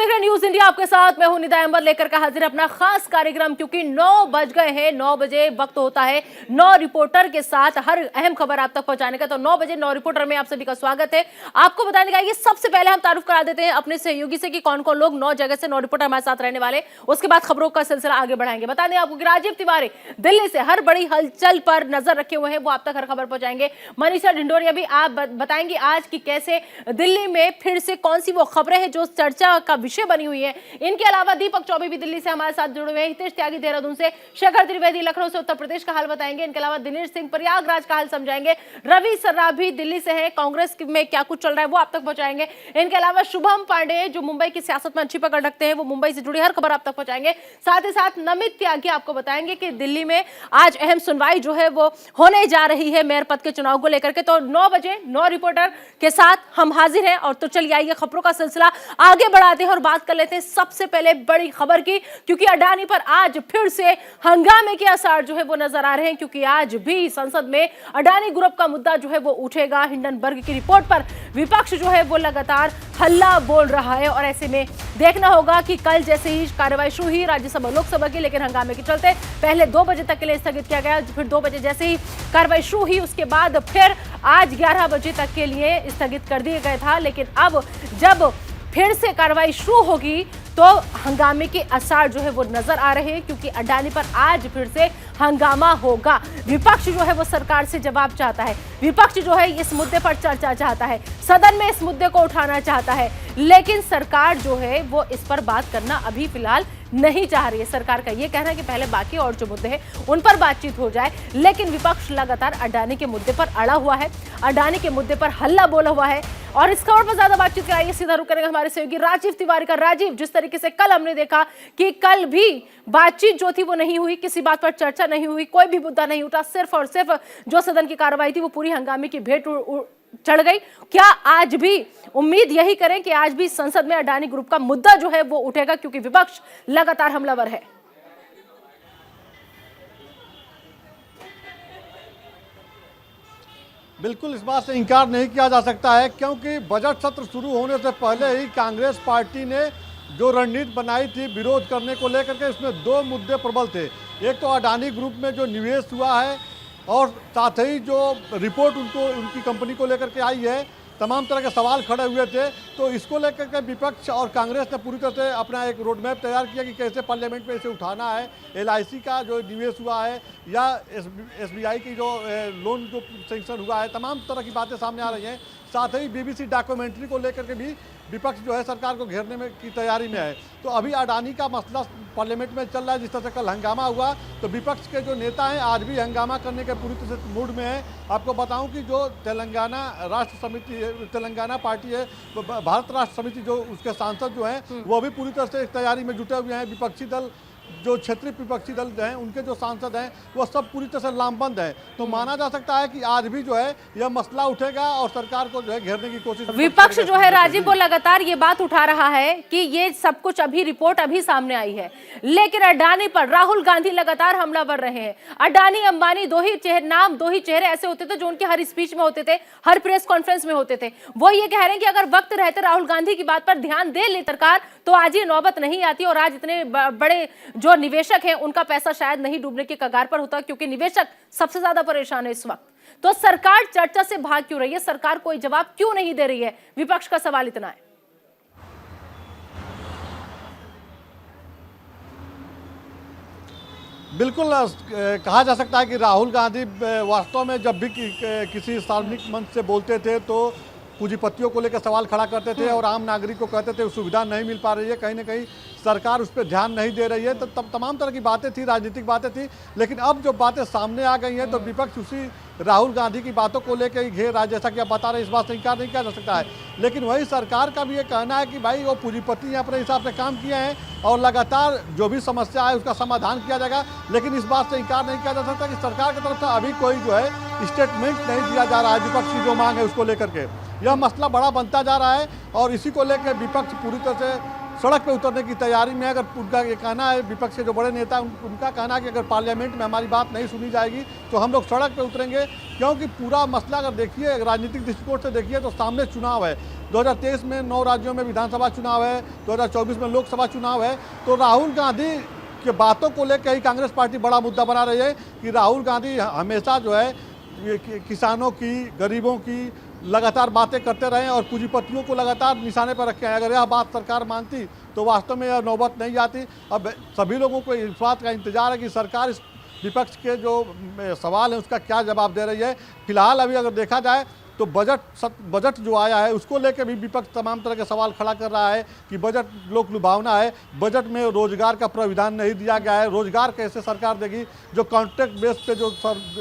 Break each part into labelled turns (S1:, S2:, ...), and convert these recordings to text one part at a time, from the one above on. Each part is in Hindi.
S1: देख रहे हैं न्यूज इंडिया, आपके साथ मैं हूं निदा अहमद लेकर के हाजिर अपना खास कार्यक्रम, क्योंकि 9 बज गए हैं। 9 बजे वक्त होता है 9 रिपोर्टर के साथ हर अहम खबर आप तक पहुंचाने का। तो 9 बजे 9 रिपोर्टर में आप सभी का स्वागत है। आपको बताने का ये सबसे पहले हम तारुफ करा देते हैं अपने सहयोगी से कि कौन कौन लोग 9 जगह से 9 रिपोर्टर हमारे साथ रहने वाले। उसके बाद खबरों का सिलसिला आगे बढ़ाएंगे। बता दें आपको कि राजीव तिवारी दिल्ली से हर बड़ी हलचल पर नजर रखे हुए हैं, वो आप तक हर खबर पहुंचाएंगे। मनीषा ढिंडोरिया भी आप बताएंगे आज की कैसे दिल्ली में फिर से कौन सी वो खबरें हैं जो चर्चा का विषय बनी हुई है। इनके अलावा दीपक चौबे भी दिल्ली से हमारे साथ जुड़े हुए हैं। हितेश त्यागी देहरादून से, शेखर त्रिवेदी लखनऊ से उत्तर प्रदेश का हाल बताएंगे। इनके अलावा दिनेश सिंह प्रयागराज का हाल समझाएंगे। रवि सर्राफ भी दिल्ली से है, कांग्रेस में क्या कुछ चल रहा है वो आप तक पहुंचाएंगे। इनके अलावा शुभम पांडे जो मुंबई की सियासत में अच्छी पकड़ रखते हैं, वो मुंबई से जुड़ी हर खबर आप तक पहुंचाएंगे। साथ ही साथ नमित त्यागी आपको बताएंगे कि दिल्ली में आज अहम सुनवाई जो है वो होने जा रही है मेयर पद के चुनाव को लेकर के। तो 9 बजे 9 रिपोर्टर के साथ हम हाजिर हैं। और तो चलिए आइए खबरों का सिलसिला आगे बढ़ाते हैं और बात कर लेते हैं सबसे पहले बड़ी खबर की, क्योंकि अडानी पर आज फिर से हंगामे के आसार जो है वो नजर आ रहे हैं। क्योंकि आज भी संसद में अडानी ग्रुप का मुद्दा जो है वो उठेगा। हिंडनबर्ग की रिपोर्ट पर विपक्ष जो है वो लगातार हल्ला बोल रहा है और ऐसे में देखना होगा कि कल जैसे ही कार्रवाई शुरू हुई राज्यसभा लोकसभा की, लेकिन हंगामे के चलते पहले 2 बजे तक के लिए स्थगित किया गया। फिर 2 बजे जैसे ही कार्रवाई शुरू हुई उसके बाद फिर आज 11 बजे तक के लिए स्थगित कर दिया गया था। लेकिन अब जब फिर से कार्रवाई शुरू होगी तो हंगामे के आसार जो है वो नजर आ रहे हैं, क्योंकि अडानी पर आज फिर से हंगामा होगा। विपक्ष जो है वो सरकार से जवाब चाहता है, विपक्ष जो है इस मुद्दे पर चर्चा चाहता है, सदन में इस मुद्दे को उठाना चाहता है, लेकिन सरकार जो है वो इस पर बात करना अभी फिलहाल नहीं चाह रही है। सरकार का ये कहना है कि पहले बाकी और जो मुद्दे हैं उन पर बातचीत हो जाए, लेकिन विपक्ष लगातार अडानी के मुद्दे पर अड़ा हुआ है, अडानी के मुद्दे पर हल्ला बोला हुआ है। और इस खबर पर ज्यादा बातचीत कराइए, सीधा रुक करेंगे हमारे सहयोगी राजीव तिवारी का। राजीव, जिस तरीके से कल हमने देखा कि कल भी बातचीत जो थी वो नहीं हुई, किसी बात पर चर्चा नहीं हुई, कोई भी मुद्दा नहीं उठा, सिर्फ और सिर्फ जो सदन की कार्रवाई थी वो पूरी हंगामे की भेंट चढ़ गई। क्या आज भी उम्मीद यही करें कि आज भी संसद में अडानी ग्रुप का मुद्दा जो है वो उठेगा, क्योंकि विपक्ष लगातार हमलावर है?
S2: बिल्कुल इस बात से इनकार नहीं किया जा सकता है, क्योंकि बजट सत्र शुरू होने से पहले ही कांग्रेस पार्टी ने जो रणनीति बनाई थी विरोध करने को लेकर के, इसमें 2 मुद्दे प्रबल थे। एक तो अडानी ग्रुप में जो निवेश हुआ है और साथ ही जो रिपोर्ट उनकी कंपनी को लेकर के आई है, तमाम तरह के सवाल खड़े हुए थे। तो इसको लेकर के विपक्ष और कांग्रेस ने पूरी तरह से अपना एक रोड मैप तैयार किया कि कैसे पार्लियामेंट में इसे उठाना है। LIC का जो निवेश हुआ है या SBI की जो लोन जो सेंक्शन हुआ है, तमाम तरह की बातें सामने आ रही हैं। साथ ही BBC डॉक्यूमेंट्री को लेकर के भी विपक्ष जो है सरकार को घेरने में की तैयारी में है। तो अभी अडानी का मसला पार्लियामेंट में चल रहा है। जिस तरह से कल हंगामा हुआ तो विपक्ष के जो नेता हैं आज भी हंगामा करने के पूरी तरह से मूड में है। आपको बताऊं कि जो तेलंगाना राष्ट्र समिति है, तेलंगाना पार्टी है, भारत राष्ट्र समिति, जो उसके सांसद जो हैं वो भी पूरी तरह से तैयारी में जुटे हुए हैं। विपक्षी दल जो क्षेत्रीय विपक्षी दल हैं उनके जो सांसद हैं वो सब पूरी तरह से लामबंद है। तो माना जा सकता है कि आज भी जो है यह मसला उठेगा और सरकार को जो है घेरने की कोशिश।
S1: विपक्ष जो है राजीव वो लगातार ये बात उठा रहा है कि ये सब कुछ अभी रिपोर्ट अभी सामने आई है, लेकिन अडानी पर राहुल गांधी लगातार हमलावर रहे हैं। अडानी अंबानी दो ही चेहरे ऐसे होते थे जो उनके हर स्पीच में होते थे, हर प्रेस कॉन्फ्रेंस में होते थे। वो ये कह रहे हैं कि अगर वक्त रहते राहुल गांधी की बात पर ध्यान दे ले सरकार तो आज ये नौबत नहीं आती और आज इतने बड़े जो निवेशक हैं उनका पैसा शायद नहीं डूबने के कगार पर होता, क्योंकि निवेशक सबसे ज्यादा परेशान है इस वक्त। तो सरकार चर्चा से भाग क्यों रही है? सरकार कोई जवाब क्यों नहीं दे रही है? विपक्ष का सवाल इतना है।
S2: बिल्कुल कहा जा सकता है कि राहुल गांधी वास्तव में जब भी किसी सार्वजनिक मंच से बोलते थे तो पूंजीपतियों को लेकर सवाल खड़ा करते थे और आम नागरिक को कहते थे सुविधा नहीं मिल पा रही है, कहीं ना कहीं सरकार उस पर ध्यान नहीं दे रही है। तो तब तमाम तरह की बातें थी, राजनीतिक बातें थी। लेकिन अब जो बातें सामने आ गई हैं तो विपक्ष उसी राहुल गांधी की बातों को लेकर ही घेर रहा है। जैसा कि आप बता रहे हैं, इस बात से इनकार नहीं किया जा सकता है। लेकिन वही सरकार का भी ये कहना है कि भाई वो पूंजीपति अपने हिसाब से काम किए हैं और लगातार जो भी समस्या है उसका समाधान किया जाएगा। लेकिन इस बात से इनकार नहीं किया जा सकता कि सरकार की तरफ से अभी कोई जो है स्टेटमेंट नहीं दिया जा रहा है विपक्ष की जो मांग है उसको लेकर के। यह मसला बड़ा बनता जा रहा है और इसी को लेकर विपक्ष पूरी तरह से सड़क पे उतरने की तैयारी में। अगर उनका ये कहना है, विपक्ष के जो बड़े नेता उनका कहना है कि अगर पार्लियामेंट में हमारी बात नहीं सुनी जाएगी तो हम लोग सड़क पे उतरेंगे, क्योंकि पूरा मसला अगर देखिए राजनीतिक दृष्टिकोण से देखिए तो सामने चुनाव है। 2023 में 9 राज्यों में विधानसभा चुनाव है, 2024 में लोकसभा चुनाव है। तो राहुल गांधी के बातों को लेकर ही कांग्रेस पार्टी बड़ा मुद्दा बना रही है कि राहुल गांधी हमेशा जो है ये किसानों की, गरीबों की लगातार बातें करते रहे और पूंजीपतियों को लगातार निशाने पर रखे हैं। अगर यह बात सरकार मानती तो वास्तव में यह नौबत नहीं आती। अब सभी लोगों को इस बात का इंतजार है कि सरकार इस विपक्ष के जो सवाल है उसका क्या जवाब दे रही है। फिलहाल अभी अगर देखा जाए तो बजट जो आया है उसको लेकर भी विपक्ष तमाम तरह के सवाल खड़ा कर रहा है कि बजट लोक लुभावना है, बजट में रोजगार का प्राविधान नहीं दिया गया है, रोजगार कैसे सरकार देगी। जो कॉन्ट्रैक्ट बेस पे जो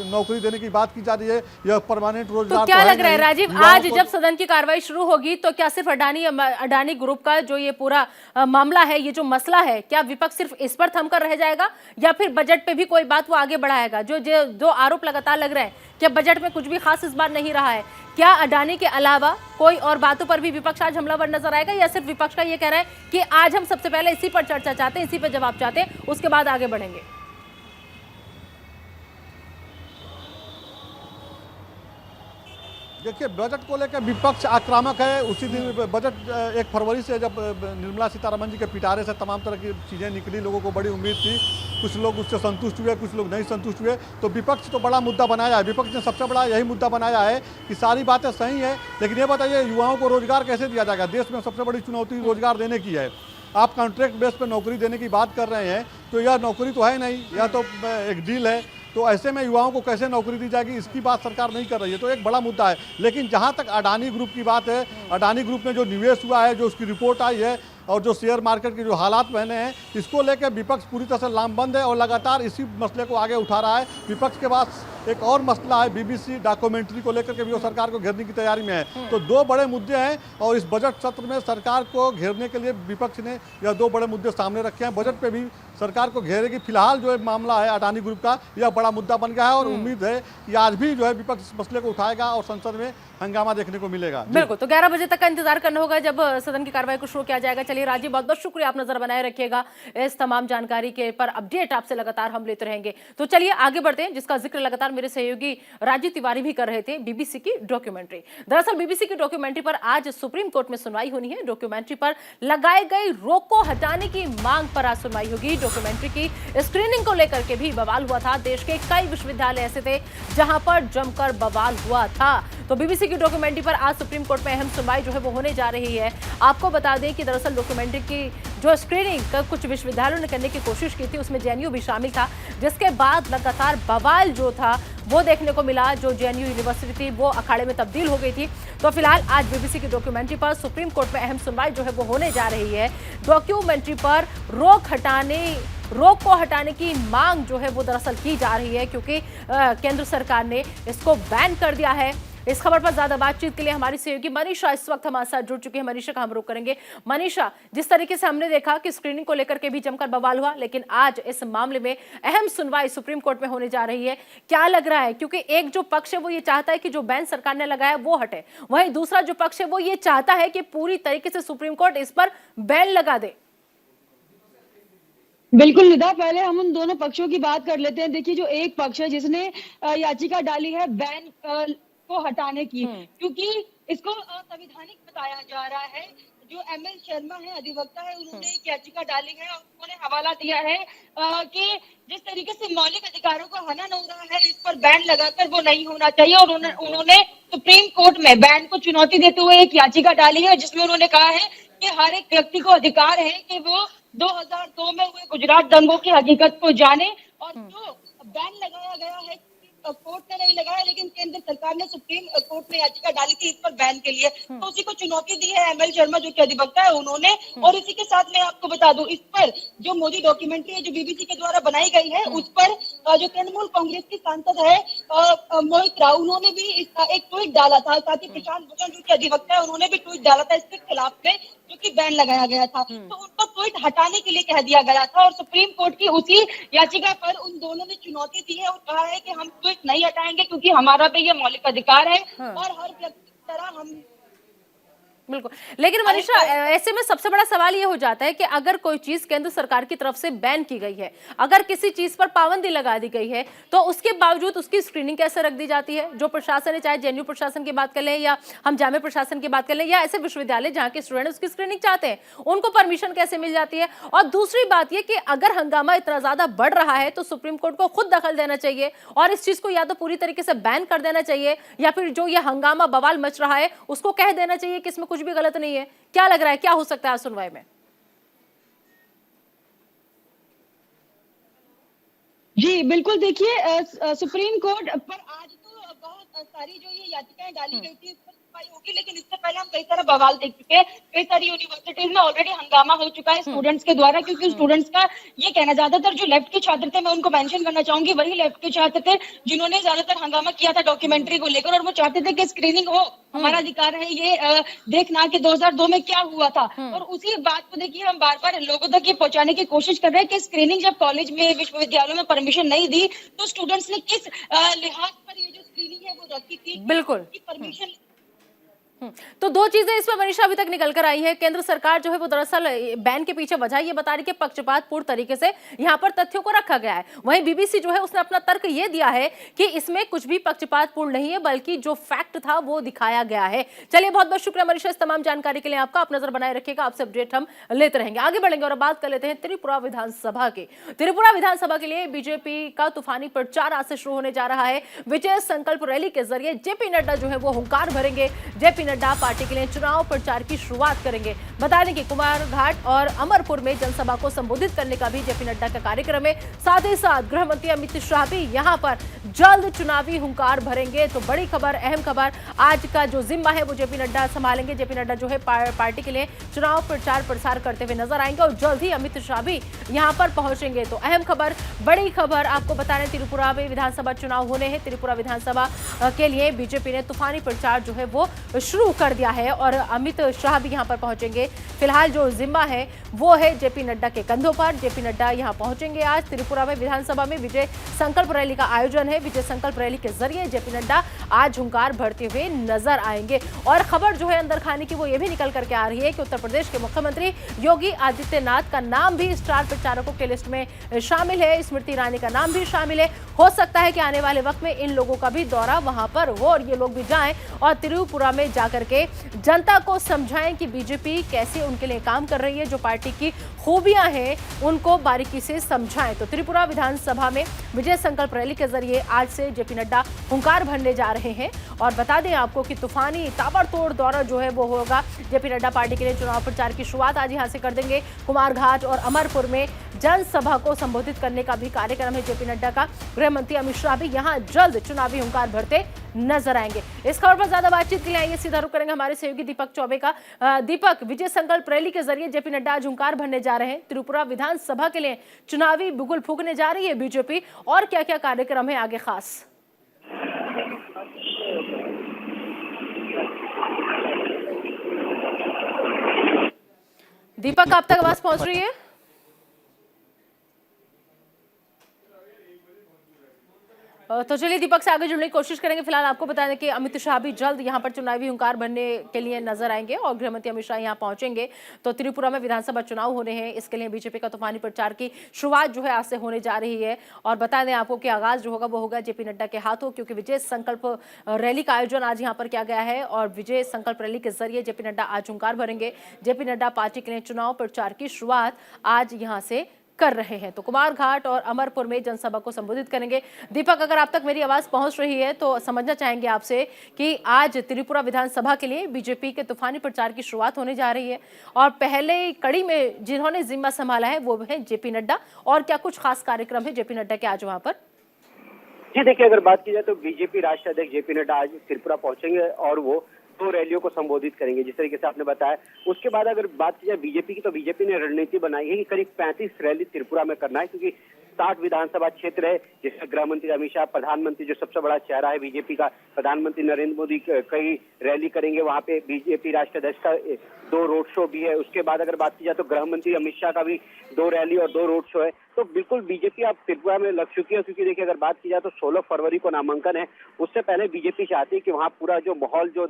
S2: नौकरी देने की बात की जा रही है यह परमानेंट रोजगार
S1: तो क्या
S2: है
S1: लग रहा है
S2: नहीं।
S1: राजीव, आज जब सदन की कार्रवाई शुरू होगी तो क्या सिर्फ अडानी ग्रुप का जो ये पूरा मामला है, ये जो मसला है, क्या विपक्ष सिर्फ इस पर थमकर रह जाएगा या फिर बजट पे भी कोई बात वो आगे बढ़ाएगा? जो आरोप लगातार लग रहे हैं कि बजट में कुछ भी खास इस बार नहीं रहा है, क्या अडानी के अलावा कोई और बातों पर भी विपक्ष आज हमलावर नजर आएगा या सिर्फ विपक्ष का ये कह रहा है कि आज हम सबसे पहले इसी पर चर्चा चाहते हैं, इसी पर जवाब चाहते हैं, उसके बाद आगे बढ़ेंगे?
S2: देखिए, बजट को लेकर विपक्ष आक्रामक है। उसी दिन बजट 1 फरवरी से जब निर्मला सीतारमण जी के पिटारे से तमाम तरह की चीज़ें निकली, लोगों को बड़ी उम्मीद थी, कुछ लोग उससे संतुष्ट हुए, कुछ लोग नहीं संतुष्ट हुए। तो विपक्ष तो बड़ा मुद्दा बनाया है, विपक्ष ने सबसे बड़ा यही मुद्दा बनाया है कि सारी बातें सही हैं, लेकिन ये बताइए युवाओं को रोजगार कैसे दिया जाएगा? देश में सबसे बड़ी चुनौती रोजगार देने की है। आप कॉन्ट्रैक्ट बेस पर नौकरी देने की बात कर रहे हैं तो यह नौकरी तो है नहीं, यह तो एक डील है। तो ऐसे में युवाओं को कैसे नौकरी दी जाएगी, इसकी बात सरकार नहीं कर रही है। तो एक बड़ा मुद्दा है। लेकिन जहां तक अडानी ग्रुप की बात है, अडानी ग्रुप में जो निवेश हुआ है, जो उसकी रिपोर्ट आई है और जो शेयर मार्केट के जो हालात बने हैं, इसको लेकर विपक्ष पूरी तरह से लामबंद है और लगातार इसी मसले को आगे उठा रहा है। विपक्ष के पास एक और मसला है, बीबीसी डॉक्यूमेंट्री को लेकर के भी वो सरकार को घेरने की तैयारी में है। तो 2 बड़े मुद्दे हैं और इस बजट सत्र में सरकार को घेरने के लिए विपक्ष ने यह 2 बड़े मुद्दे सामने रखे हैं। बजट पे भी सरकार को घेरेगी। फिलहाल जो मामला है अडानी ग्रुप का, यह बड़ा मुद्दा बन गया है और उम्मीद है कि आज भी जो है विपक्ष इस मसले को उठाएगा और संसद में हंगामा देखने को मिलेगा।
S1: बिल्कुल, तो 11 बजे तक का इंतजार करना होगा जब सदन की कार्रवाई को शुरू किया जाएगा। चलिए राजीव, बहुत बहुत शुक्रिया, आप नजर बनाए रखिएगा इस तमाम जानकारी के पर। अपडेट आपसे लगातार हम लेते रहेंगे। तो चलिए आगे बढ़ते हैं, जिसका जिक्र लगातार मेरे सहयोगी राजीव तिवारी भी कर रहे थे, बीबीसी की डॉक्यूमेंट्री। दरअसल बीबीसी की डॉक्यूमेंट्री पर आज सुप्रीम कोर्ट में सुनवाई होनी है। डॉक्यूमेंट्री पर लगाई गई रोक को हटाने की मांग पर आज सुनवाई होगी। डॉक्यूमेंट्री की स्क्रीनिंग को लेकर के भी बवाल हुआ था। देश के कई विश्वविद्यालय ऐसे थे जहां पर जमकर बवाल हुआ था। तो बीबीसी की डॉक्यूमेंट्री पर आज सुप्रीम कोर्ट में अहम सुनवाई जो है वो होने जा रही है। आपको बता दें कि दरअसल डॉक्यूमेंट्री की जो स्क्रीनिंग कुछ विश्वविद्यालयों ने करने की कोशिश की थी, उसमें जेएनयू भी शामिल था, जिसके बाद लगातार बवाल जो था वो देखने को मिला। जो जेएनयू यूनिवर्सिटी थी वो अखाड़े में तब्दील हो गई थी। तो फिलहाल आज बीबीसी की डॉक्यूमेंट्री पर सुप्रीम कोर्ट में अहम सुनवाई जो है वो होने जा रही है। डॉक्यूमेंट्री पर रोक को हटाने की मांग जो है वो दरअसल की जा रही है, क्योंकि केंद्र सरकार ने इसको बैन कर दिया है। इस खबर पर ज्यादा बातचीत के लिए हमारी सहयोगी मनीषा इस वक्त हमारे साथ जुड़ चुकी है। मनीषा का हम रुख करेंगे। मनीषा, जिस तरीके से हमने देखा कि स्क्रीनिंग को लेकर के भी जमकर बवाल हुआ, लेकिन आज इस मामले में अहम सुनवाई सुप्रीम कोर्ट में होने जा रही है। क्या लग रहा है, क्योंकि एक जो पक्ष है वो ये चाहता है कि जो बैन सरकार ने लगाया वो हटे, वहीं दूसरा जो पक्ष है वो ये चाहता है कि पूरी तरीके से सुप्रीम कोर्ट इस पर बैन लगा दे।
S3: बिल्कुल निदा, पहले हम उन दोनों पक्षों की बात कर लेते हैं। देखिए, जो एक पक्ष है जिसने याचिका डाली है बैन को हटाने की, क्योंकि इसको असंवैधानिक बताया जा रहा है। जो एमएल शर्मा है, अधिवक्ता है, उन्होंने एक याचिका डाली है और उन्होंने हवाला दिया है कि जिस तरीके से मौलिक अधिकारों को हनन हो रहा है, इस पर बैन लगाकर वो नहीं होना चाहिए। और उन्होंने सुप्रीम कोर्ट में बैन को चुनौती देते हुए एक याचिका डाली है, जिसमें उन्होंने कहा है कि हर एक व्यक्ति को अधिकार है कि वो 2002 में हुए गुजरात दंगों की हकीकत को जाने। और जो बैन लगाया गया है कोर्ट ने नहीं लगाया, लेकिन केंद्र सरकार ने सुप्रीम कोर्ट में याचिका डाली थी इस पर बैन के लिए, तो उसी को चुनौती दी है एमएल शर्मा जो कि अधिवक्ता है उन्होंने। और इसी के साथ मैं आपको बता दूं, इस पर जो मोदी डॉक्यूमेंट्री है जो बीबीसी के द्वारा बनाई गई है, उस पर जो तृणमूल कांग्रेस की सांसद है मोहित राव, उन्होंने भी एक ट्वीट डाला था। साथ ही प्रशांत भूषण जो कि अधिवक्ता है उन्होंने भी ट्वीट डाला था इसके खिलाफ में, जो कि बैन लगाया गया था। तो उनको ट्वीट हटाने के लिए कह दिया गया था और सुप्रीम कोर्ट की उसी याचिका पर उन दोनों ने चुनौती दी है और कहा है कि हम ट्वीट नहीं हटाएंगे, क्योंकि हमारा भी ये मौलिक अधिकार है और हर व्यक्ति की तरह हम
S1: बिल्कुल। लेकिन मनीषा, ऐसे में सबसे बड़ा सवाल ये हो जाता है कि अगर कोई चीज केंद्र सरकार की तरफ से बैन की गई है, अगर किसी चीज पर पाबंदी लगा दी गई है, तो उसके बावजूद उसकी स्क्रीनिंग कैसे रख दी जाती है? जो प्रशासन है, चाहे जेएनयू प्रशासन की बात कर लें या हम जामिया प्रशासन की बात कर लें या ऐसे विश्वविद्यालय जहां के स्टूडेंट उसकी स्क्रीनिंग चाहते हैं, उनको परमिशन कैसे मिल जाती है? और दूसरी बात यह कि अगर हंगामा इतना ज्यादा बढ़ रहा है तो सुप्रीम कोर्ट को खुद दखल देना चाहिए और इस चीज को या तो पूरी तरीके से बैन कर देना चाहिए या फिर जो ये हंगामा बवाल मच रहा है उसको कह देना चाहिए कि इसमें कुछ भी गलत नहीं है। क्या लग रहा है, क्या हो सकता है आज सुनवाई में?
S3: जी बिल्कुल, देखिए सुप्रीम कोर्ट पर आज तो बहुत सारी जो ये याचिकाएं डाली गई थी इस पर सुनवाई होगी, लेकिन इससे पहले हम कई सारा बवाल देख चुके हैं। कई सारी यूनिवर्सिटीज में ऑलरेडी हंगामा हो चुका है स्टूडेंट्स के द्वारा, क्योंकि स्टूडेंट्स का ये कहना, ज्यादातर जो लेफ्ट के छात्र थे, मैं उनको मेंशन करना चाहूंगी, वही लेफ्ट के छात्र थे जिन्होंने ज्यादातर हंगामा किया था डॉक्यूमेंट्री को लेकर, और वो चाहते थे कि स्क्रीनिंग हो, हमारा अधिकार है ये देखना कि 2002 में क्या हुआ था। और उसी बात को देखिए हम बार बार लोगों तक ये पहुंचाने की कोशिश कर रहे हैं कि स्क्रीनिंग जब कॉलेज में, विश्वविद्यालयों में परमिशन नहीं दी तो स्टूडेंट्स ने किस लिहाज पर ये जो स्क्रीनिंग है वो रखी थी,
S1: बिल्कुल
S3: परमिशन।
S1: तो दो चीजें इसमें मनीषा अभी तक निकल कर आई है। केंद्र सरकार जो है वो दरअसल बैन के पीछे वजह ये बता रही कि पक्षपातपूर्ण तरीके से यहाँ पर तथ्यों को रखा गया है। वहीं बीबीसी जो है उसने अपना तर्क ये दिया है कि इसमें कुछ भी पक्षपातपूर्ण नहीं है, बल्कि जो फैक्ट था वो दिखाया गया है। चलिए, बहुत बहुत शुक्रिया मनीषा इस तमाम जानकारी के लिए आपका। आप नजर बनाए रखिएगा, आपसे अपडेट हम लेते रहेंगे। आगे बढ़ेंगे और बात कर लेते हैं त्रिपुरा विधानसभा की। त्रिपुरा विधानसभा के लिए बीजेपी का तूफानी प्रचार आज से शुरू होने जा रहा है। विजय संकल्प रैली के जरिए जेपी नड्डा जो है वो हुंकार भरेंगे। जेपी नड्डा पार्टी के लिए चुनाव प्रचार की शुरुआत करेंगे। बता दें कि कुमार घाट और अमरपुर में जनसभा को संबोधित करने का भी जेपी नड्डा का कार्यक्रम है। साथ ही साथ गृह मंत्री अमित शाह भी यहां पर जल्द चुनावी हुंकार भरेंगे। तो बड़ी खबर, अहम खबर, आज का जो जिम्मा है वो जेपी नड्डा संभालेंगे। जेपी नड्डा जो है पार्टी के लिए चुनाव प्रचार प्रसार करते हुए नजर आएंगे और जल्द ही अमित शाह भी यहां पर पहुंचेंगे। तो अहम खबर, बड़ी खबर आपको बता रहे, त्रिपुरा में विधानसभा चुनाव होने हैं। त्रिपुरा विधानसभा के लिए बीजेपी ने तूफानी प्रचार जो है वो शुरू कर दिया है और अमित शाह भी यहां पर पहुंचेंगे। फिलहाल जो जिम्मा है वो है जेपी नड्डा के कंधों पर। जेपी नड्डा यहां पहुंचेंगे। आज त्रिपुरा में विधानसभा में विजय संकल्प रैली का आयोजन है। विजय संकल्प रैली के जरिए जेपी नड्डा आज हुंकार भरते हुए नजर आएंगे। और खबर जो है अंदर खाने की वो ये भी निकल करके आ रही है कि उत्तर प्रदेश के मुख्यमंत्री योगी आदित्यनाथ का नाम भी स्टार प्रचारकों के लिस्ट में शामिल है। स्मृति ईरानी का नाम भी शामिल है। हो सकता है कि आने वाले वक्त में इन लोगों का भी दौरा वहां पर हो और ये लोग भी जाएं और त्रिपुरा में जाकर के जनता को समझाएं कि बीजेपी कैसे उनके लिए काम कर रही है, जो पार्टी की खूबियां हैं उनको बारीकी से समझाएं। तो त्रिपुरा विधानसभा में विजय संकल्प रैली के जरिए आज से जेपी नड्डा हुंकार भरने जा रहे हैं। और बता दें आपको कि तूफानी ताबड़तोड़ दौरा जो है वो होगा। जेपी नड्डा पार्टी के लिए चुनाव प्रचार की शुरुआत आज यहां से कर देंगे। कुमार घाट और अमरपुर में जनसभा को संबोधित करने का भी कार्यक्रम है जेपी नड्डा का। गृह मंत्री अमित शाह भी यहां जल्द चुनावी हुंकार भरते नजर आएंगे। इस खबर पर ज्यादा बातचीत के लिए आइए सीधा रुख करेंगे हमारे सहयोगी दीपक चौबे का। दीपक, विजय संकल्प रैली के जरिए जेपी नड्डा आज हुंकार भरने जा रहे हैं। त्रिपुरा विधानसभा के लिए चुनावी बिगुल फूंकने जा रही है बीजेपी, और क्या क्या कार्यक्रम है आगे खास? दीपक, आप तक आवाज पहुंच रही है? तो चलिए दीपक से आगे जुड़ने की कोशिश करेंगे। फिलहाल आपको बता दें कि अमित शाह भी जल्द यहां पर चुनावी हुंकार भरने के लिए नजर आएंगे और गृह मंत्री अमित शाह यहां पहुंचेंगे। तो त्रिपुरा में विधानसभा चुनाव होने हैं, इसके लिए बीजेपी का तूफानी प्रचार की शुरुआत जो है आज से होने जा रही है। और बता दें आपको कि आगाज जो होगा वो होगा जेपी नड्डा के हाथों, क्योंकि विजय संकल्प रैली का आयोजन आज यहाँ पर किया गया है और विजय संकल्प रैली के जरिए जेपी नड्डा आज हुंकार भरेंगे। जेपी नड्डा पार्टी के लिए चुनाव प्रचार की शुरुआत आज यहाँ से कर रहे हैं। तो कुमार घाट और अमरपुर में जनसभा को संबोधित करेंगे। दीपक, अगर आप तक मेरी आवाज पहुंच रही है तो समझना चाहेंगे आपसे कि आज त्रिपुरा विधानसभा के लिए बीजेपी के तूफानी प्रचार की शुरुआत होने जा रही है और पहले कड़ी में जिन्होंने जिम्मा संभाला है वो है जेपी नड्डा। और क्या कुछ खास कार्यक्रम है जेपी नड्डा के आज वहां पर?
S4: जी देखिए, अगर बात की जाए तो बीजेपी राष्ट्रीय अध्यक्ष जेपी नड्डा आज त्रिपुरा पहुंचेंगे और वो 2 रैलियों को संबोधित करेंगे, जिस तरीके से आपने बताया। उसके बाद अगर बात की जाए बीजेपी की, तो बीजेपी ने रणनीति बनाई है कि करीब 35 रैली त्रिपुरा में करना है, क्योंकि 60 विधानसभा क्षेत्र है जिसमें गृह मंत्री अमित शाह, प्रधानमंत्री जो सबसे बड़ा चेहरा है बीजेपी का, प्रधानमंत्री नरेंद्र मोदी कई रैली करेंगे। वहां पे बीजेपी राष्ट्रीय अध्यक्ष का 2 रोड शो भी है। उसके बाद अगर बात की जाए तो गृह मंत्री अमित शाह का भी 2 रैली और 2 रोड शो है। तो बिल्कुल बीजेपी अब त्रिपुरा में लग चुकी है, क्योंकि देखिए अगर बात की जाए तो 16 फरवरी को नामांकन है। उससे पहले बीजेपी चाहती है कि वहाँ पूरा जो माहौल जो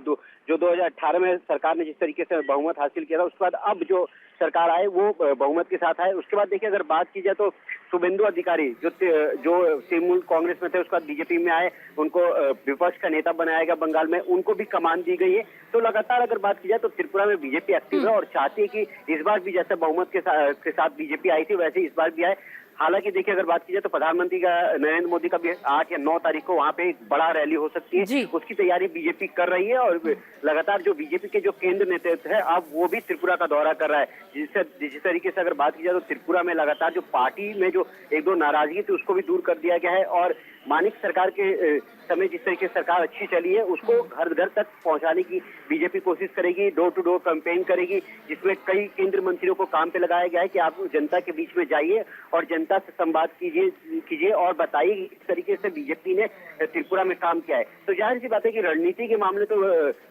S4: 2018 में सरकार ने जिस तरीके से बहुमत हासिल किया था, उसके बाद अब जो सरकार आए वो बहुमत के साथ आए। उसके बाद देखिए अगर बात की जाए तो शुभेंदु अधिकारी जो तृणमूल कांग्रेस में थे, उसके बाद बीजेपी में आए, उनको विपक्ष का नेता बनाया गया बंगाल में, उनको भी कमान दी गई है। तो लगातार अगर बात की जाए तो त्रिपुरा में बीजेपी एक्टिव है और चाहती है कि इस बार भी जैसे बहुमत के साथ बीजेपी आई थी वैसे इस बार भी आए। हालांकि देखिए अगर बात की जाए तो प्रधानमंत्री का नरेंद्र मोदी का भी 8 या 9 तारीख को वहां पे एक बड़ा रैली हो सकती है, उसकी तैयारी बीजेपी कर रही है। और लगातार जो बीजेपी के जो केंद्र नेतृत्व है अब वो भी त्रिपुरा का दौरा कर रहा है। जिस तरीके से अगर बात की जाए तो त्रिपुरा में लगातार जो पार्टी में जो एक दो नाराजगी थी उसको भी दूर कर दिया गया है। और मानिक सरकार के समय जिस तरीके से सरकार अच्छी चली है उसको घर घर तक पहुंचाने की बीजेपी कोशिश करेगी, डोर टू डोर कैंपेन करेगी, जिसमें कई केंद्रीय मंत्रियों को काम पे लगाया गया है कि आप जनता के बीच में जाइए और जनता से संवाद कीजिए और बताइए कि किस तरीके से बीजेपी ने त्रिपुरा में काम किया है। तो जाहिर सी बात है कि रणनीति के मामले तो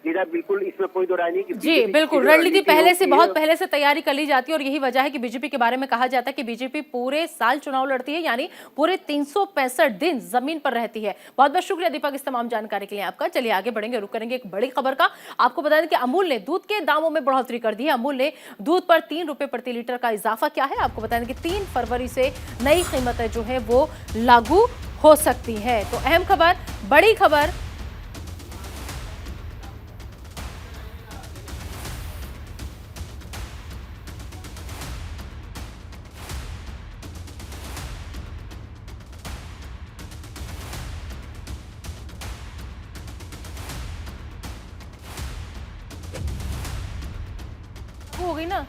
S4: नीरा बिल्कुल इसमें कोई दो राय नहीं कि
S1: जी बिल्कुल, रणनीति पहले से बहुत पहले से तैयारी कर ली जाती है और यही वजह है कि बीजेपी के बारे में कहा जाता है कि बीजेपी पूरे साल चुनाव लड़ती है, यानी पूरे 365 दिन जमीन पर रहती है। बहुत बहुत शुक्रिया दीपक इस तमाम जानकारी के लिए आपका। चलिए आगे बढ़ेंगे, रुक करेंगे एक बड़ी खबर का। आपको बता दें कि अमूल ने दूध के दामों में बढ़ोतरी कर दी है। अमूल ने दूध पर 3 रुपए प्रति लीटर का इजाफा किया है। आपको बता दें कि 3 फरवरी से नई कीमतें जो है वो लागू हो सकती है। तो अहम खबर, बड़ी खबर। हो गई ना।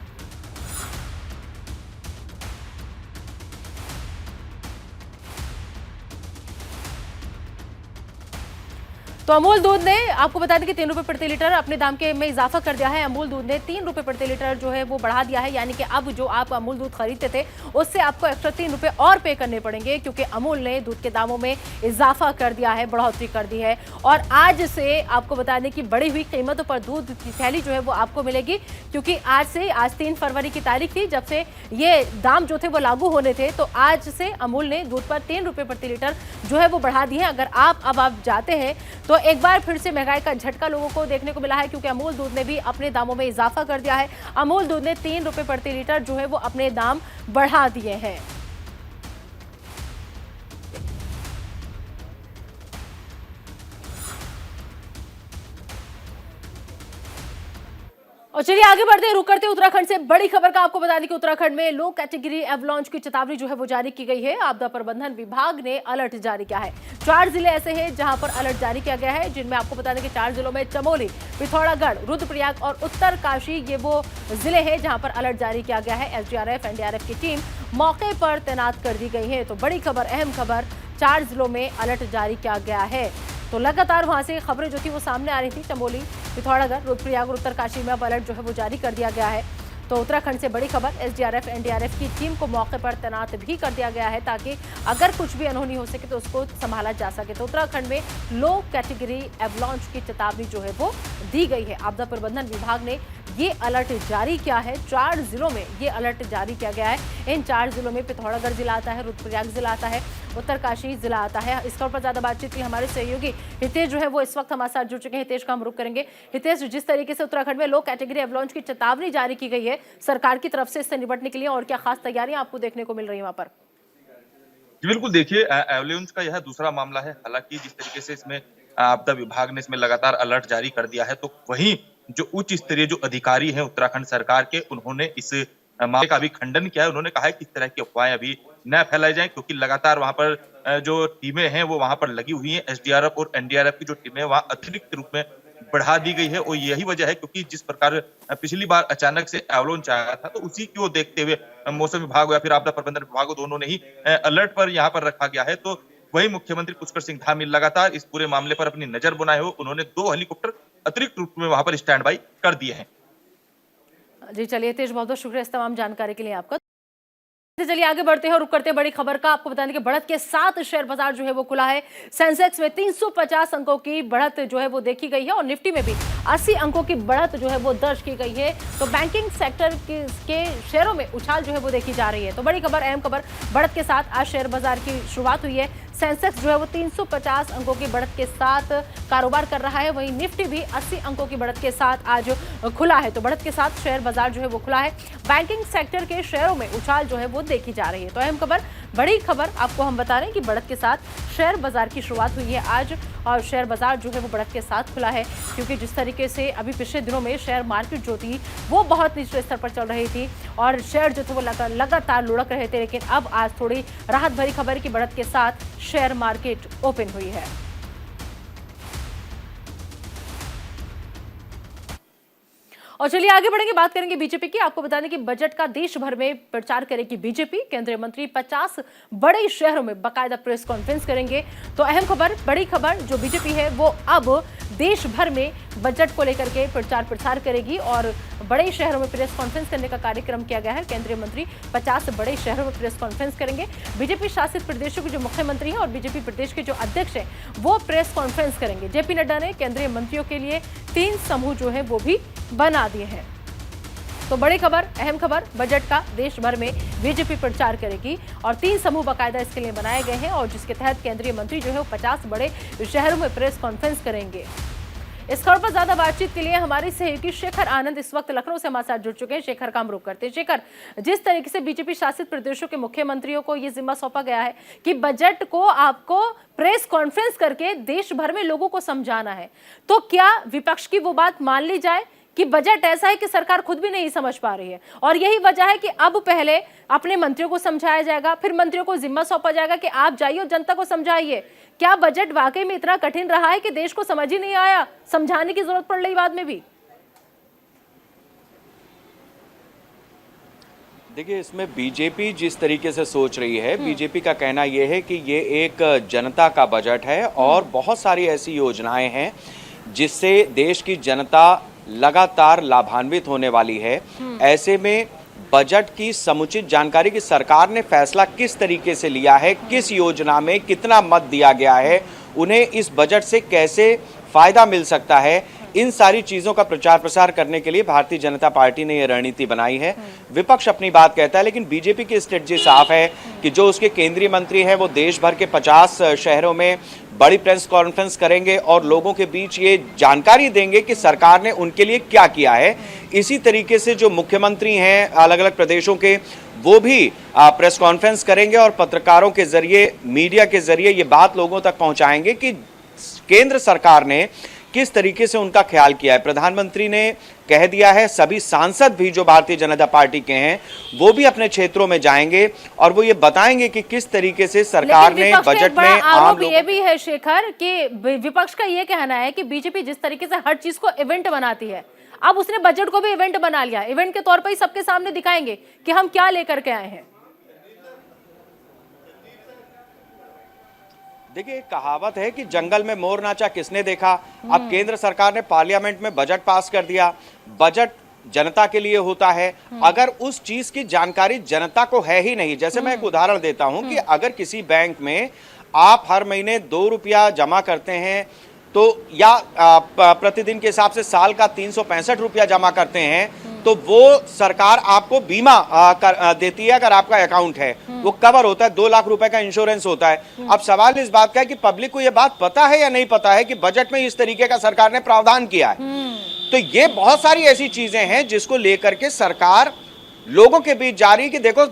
S1: तो अमूल दूध ने, आपको बता दें कि 3 रुपए प्रति लीटर अपने दाम के में इजाफा कर दिया है। अमूल दूध ने 3 रुपए प्रति लीटर जो है वो बढ़ा दिया है, यानी कि अब जो आप अमूल दूध खरीदते थे उससे आपको एक्स्ट्रा 3 रुपए और पे करने पड़ेंगे, क्योंकि अमूल ने दूध के दामों में इजाफा कर दिया है, बढ़ोतरी कर दी है। और आज से आपको बता दें कि बढ़ी हुई कीमतों पर दूध की थैली जो है वो आपको मिलेगी, क्योंकि आज 3 फरवरी की तारीख थी जब से ये दाम जो थे वो लागू होने थे। तो आज से अमूल ने दूध पर 3 रुपए प्रति लीटर जो है वो बढ़ा दी है। अगर आप जाते हैं तो एक बार फिर से महंगाई का झटका लोगों को देखने को मिला है, क्योंकि अमूल दूध ने भी अपने दामों में इजाफा कर दिया है। अमूल दूध ने 3 रुपए प्रति लीटर जो है वो अपने दाम बढ़ा दिए हैं। और चलिए आगे बढ़ते हैं, रुक करते हैं उत्तराखंड से बड़ी खबर का। आपको बता दें कि उत्तराखंड में लो कैटेगरी एवलांच की चेतावनी जो है वो जारी की गई है। आपदा प्रबंधन विभाग ने अलर्ट जारी किया है। 4 जिले ऐसे हैं जहां पर अलर्ट जारी किया गया है, जिनमें आपको बता दें कि 4 जिलों में चमोली, पिथौरागढ़, रुद्रप्रयाग और उत्तरकाशी ये वो जिले हैं जहां पर अलर्ट जारी किया गया है। एसडीआरएफ एनडीआरएफ की टीम मौके पर तैनात कर दी गई है। तो बड़ी खबर, अहम खबर, 4 जिलों में अलर्ट जारी किया गया है। तो लगातार वहां से खबरें जो थी वो सामने आ रही थी। चमोली, पिथौरागढ़, रुद्रप्रयाग और उत्तरकाशी में अब अलर्ट जो है वो जारी कर दिया गया है। तो उत्तराखंड से बड़ी खबर, एसडीआरएफ एनडीआरएफ की टीम को मौके पर तैनात भी कर दिया गया है, ताकि अगर कुछ भी अनहोनी हो सके तो उसको संभाला जा सके। तो उत्तराखंड में लो कैटेगरी एवलांच की चेतावनी जो है वो दी गई है। आपदा प्रबंधन विभाग ने ये अलर्ट जारी किया है। 4 जिलों में ये अलर्ट जारी किया गया है। इन 4 जिलों में पिथौरागढ़ जिला आता है, रुद्रप्रयाग जिला आता है, उत्तरकाशी जिला आता है। इस पर ज्यादा बातचीत की हमारे सहयोगी हितेश जो है वो इस वक्त हमारे साथ जुड़ चुके हैं। हितेश का हम रुख करेंगे। हितेश, जिस तरीके से उत्तराखंड में लो कैटेगरी एवलांच की चेतावनी जारी की गई है सरकार की तरफ से, इससे निपटने के लिए और क्या खास तैयारियां आपको देखने को मिल रही है वहां पर?
S5: बिल्कुल, देखिए एवलांच का यह दूसरा मामला है। हालांकि जिस तरीके से इसमें आपदा विभाग ने इसमें लगातार अलर्ट जारी कर दिया है, तो वहीं जो उच्च स्तरीय जो अधिकारी हैं उत्तराखंड सरकार के, उन्होंने इस मामले का भी खंडन किया है। उन्होंने कहा है कि इस तरह की अफवाहें अभी न फैलाई जाएं, क्योंकि लगातार वहां पर जो टीमें हैं वो वहां पर लगी हुई हैं। एसडीआरएफ और एनडीआरएफ की जो टीमें वहां अतिरिक्त रूप में बढ़ा दी गई है। और यही वजह है क्योंकि जिस प्रकार पिछली बार अचानक से एवलांच आया था, तो उसी को देखते हुए मौसम विभाग या फिर आपदा प्रबंधन विभाग दोनों ने ही अलर्ट पर यहाँ पर रखा गया है। तो वही मुख्यमंत्री पुष्कर सिंह धामी लगातार इस पूरे मामले पर अपनी नजर बनाए हो, उन्होंने 2 हेलीकॉप्टर अतिरिक्त रूप में वहां पर स्टैंड बाई कर दिए हैं।
S1: जी चलिए तेज, बहुत बहुत शुक्रिया इस तमाम जानकारी के लिए आपका। चलिए आगे बढ़ते हैं और रुक करते हैं बड़ी खबर का। आपको बताने के बढ़त के साथ शेयर बाजार जो है वो खुला है। सेंसेक्स में 350 अंकों की बढ़त जो है वो देखी गई है और निफ्टी में भी 80 अंकों की बढ़त जो है वो दर्ज की गई है। तो बैंकिंग सेक्टर के शेयरों में उछाल जो है वो देखी जा रही है। तो बड़ी खबर, अहम खबर, बढ़त के साथ आज शेयर बाजार की शुरुआत हुई है। सेंसेक्स जो है वो 350 अंकों की बढ़त के साथ कारोबार कर रहा है, वहीं निफ्टी भी 80 अंकों की बढ़त के साथ आज खुला है। तो बढ़त के साथ शेयर बाजार जो है वो खुला है। बैंकिंग सेक्टर के शेयरों में उछाल जो है वो देखी जा रही है। तो अहम खबर, बड़ी खबर आपको हम बता रहे हैं कि बढ़त के साथ शेयर बाजार की शुरुआत हुई है आज और शेयर बाजार जो है वो बढ़त के साथ खुला है, क्योंकि जिस तरीके से अभी पिछले दिनों में शेयर मार्केट जो थी वो बहुत निचले स्तर पर चल रही थी और शेयर जो थे वो लगातार लुढ़क रहे थे, लेकिन अब आज थोड़ी राहत भरी खबर की बढ़त के साथ शेयर मार्केट ओपन हुई है। और चलिए आगे बढ़ेंगे, बात करेंगे बीजेपी की। आपको बताने की बजट का देश भर में प्रचार करेगी बीजेपी। केंद्रीय मंत्री 50 बड़े शहरों में बाकायदा प्रेस कॉन्फ्रेंस करेंगे। तो अहम खबर, बड़ी खबर, जो बीजेपी है वो अब देश भर में बजट को लेकर के प्रचार प्रसार करेगी और बड़े शहरों में प्रेस कॉन्फ्रेंस करने का कार्यक्रम किया गया है। केंद्रीय मंत्री 50 बड़े शहरों में प्रेस कॉन्फ्रेंस करेंगे। बीजेपी शासित प्रदेशों के जो मुख्यमंत्री हैं और बीजेपी प्रदेश के जो अध्यक्ष हैं वो प्रेस कॉन्फ्रेंस करेंगे। जेपी नड्डा ने केंद्रीय मंत्रियों के लिए 3 समूह जो है वो भी बना दिए हैं। तो बड़ी खबर, अहम खबर, बजट का देश भर में बीजेपी प्रचार करेगी और 3 समूह बाकायदा इसके लिए बनाए गए हैं और जिसके तहत केंद्रीय मंत्री जो है वो 50 बड़े शहरों में प्रेस कॉन्फ्रेंस करेंगे। इस खबर पर ज्यादा बातचीत के लिए हमारे सहयोगी शेखर आनंद इस वक्त लखनऊ से हमारे साथ जुड़ चुके हैं। शेखर का हम रुख करते हैं। शेखर, जिस तरीके से बीजेपी शासित प्रदेशों के मुख्यमंत्रियों को ये जिम्मा सौंपा गया है कि बजट को आपको प्रेस कॉन्फ्रेंस करके देश भर में लोगों को समझाना है, तो क्या विपक्ष की वो बात मान ली जाए कि बजट ऐसा है कि सरकार खुद भी नहीं समझ पा रही है और यही वजह है कि अब पहले अपने मंत्रियों को समझाया जाएगा, फिर मंत्रियों को जिम्मा सौंपा जाएगा कि आप जाइए और जनता को समझाइए? क्या बजट वाकई में इतना कठिन रहा है कि देश को समझ ही नहीं आया, समझाने की जरूरत पड़ रही बाद में भी?
S6: देखिए, इसमें बीजेपी जिस तरीके से सोच रही है, बीजेपी का कहना यह है कि ये एक जनता का बजट है और बहुत सारी ऐसी योजनाएं हैं जिससे देश की जनता लगातार लाभान्वित होने वाली है। ऐसे में बजट की समुचित जानकारी की सरकार ने फैसला किस तरीके से लिया है, किस योजना में कितना मत दिया गया है, उन्हें इस बजट से कैसे फायदा मिल सकता है, इन सारी चीजों का प्रचार प्रसार करने के लिए भारतीय जनता पार्टी ने यह रणनीति बनाई है। विपक्ष अपनी बात कहता है, लेकिन बीजेपी की स्ट्रेटजी साफ है कि जो उसके केंद्रीय मंत्री हैं वो देश भर के 50 शहरों में बड़ी प्रेस कॉन्फ्रेंस करेंगे और लोगों के बीच ये जानकारी देंगे कि सरकार ने उनके लिए क्या किया है। इसी तरीके से जो मुख्यमंत्री हैं अलग अलग प्रदेशों के, वो भी प्रेस कॉन्फ्रेंस करेंगे और पत्रकारों के जरिए, मीडिया के जरिए ये बात लोगों तक पहुंचाएंगे कि केंद्र सरकार ने किस तरीके से उनका ख्याल किया है। प्रधानमंत्री ने कह दिया है, सभी सांसद भी जो भारतीय जनता पार्टी के हैं वो भी अपने क्षेत्रों में जाएंगे और वो ये बताएंगे कि किस तरीके से सरकार ने बजट में आम लोगों।
S1: ये भी है शेखर कि विपक्ष का ये कहना है कि बीजेपी जिस तरीके से हर चीज को इवेंट बनाती है, अब उसने बजट को भी इवेंट बना लिया। इवेंट के तौर पर ही सबके सामने दिखाएंगे कि हम क्या लेकर के आए हैं।
S6: देखिए, एक कहावत है कि जंगल में मोर नाचा किसने देखा। अब केंद्र सरकार ने पार्लियामेंट में बजट पास कर दिया। बजट जनता के लिए होता है। अगर उस चीज की जानकारी जनता को है ही नहीं, जैसे मैं एक उदाहरण देता हूं कि अगर किसी बैंक में आप हर महीने 2 रुपया जमा करते हैं तो या प्रतिदिन के हिसाब से साल का 365 रुपया जमा करते हैं, तो वो सरकार आपको बीमा देती है। अगर आपका अकाउंट है वो कवर होता है, 2 लाख रुपए का इंश्योरेंस होता है। अब सवाल इस बात का है कि पब्लिक को ये बात पता है या नहीं पता है कि बजट में इस तरीके का सरकार ने प्रावधान किया है। तो ये बहुत सारी ऐसी चीजें हैं जिसको लेकर के सरकार लोगों के बीच जा रही है कि देखो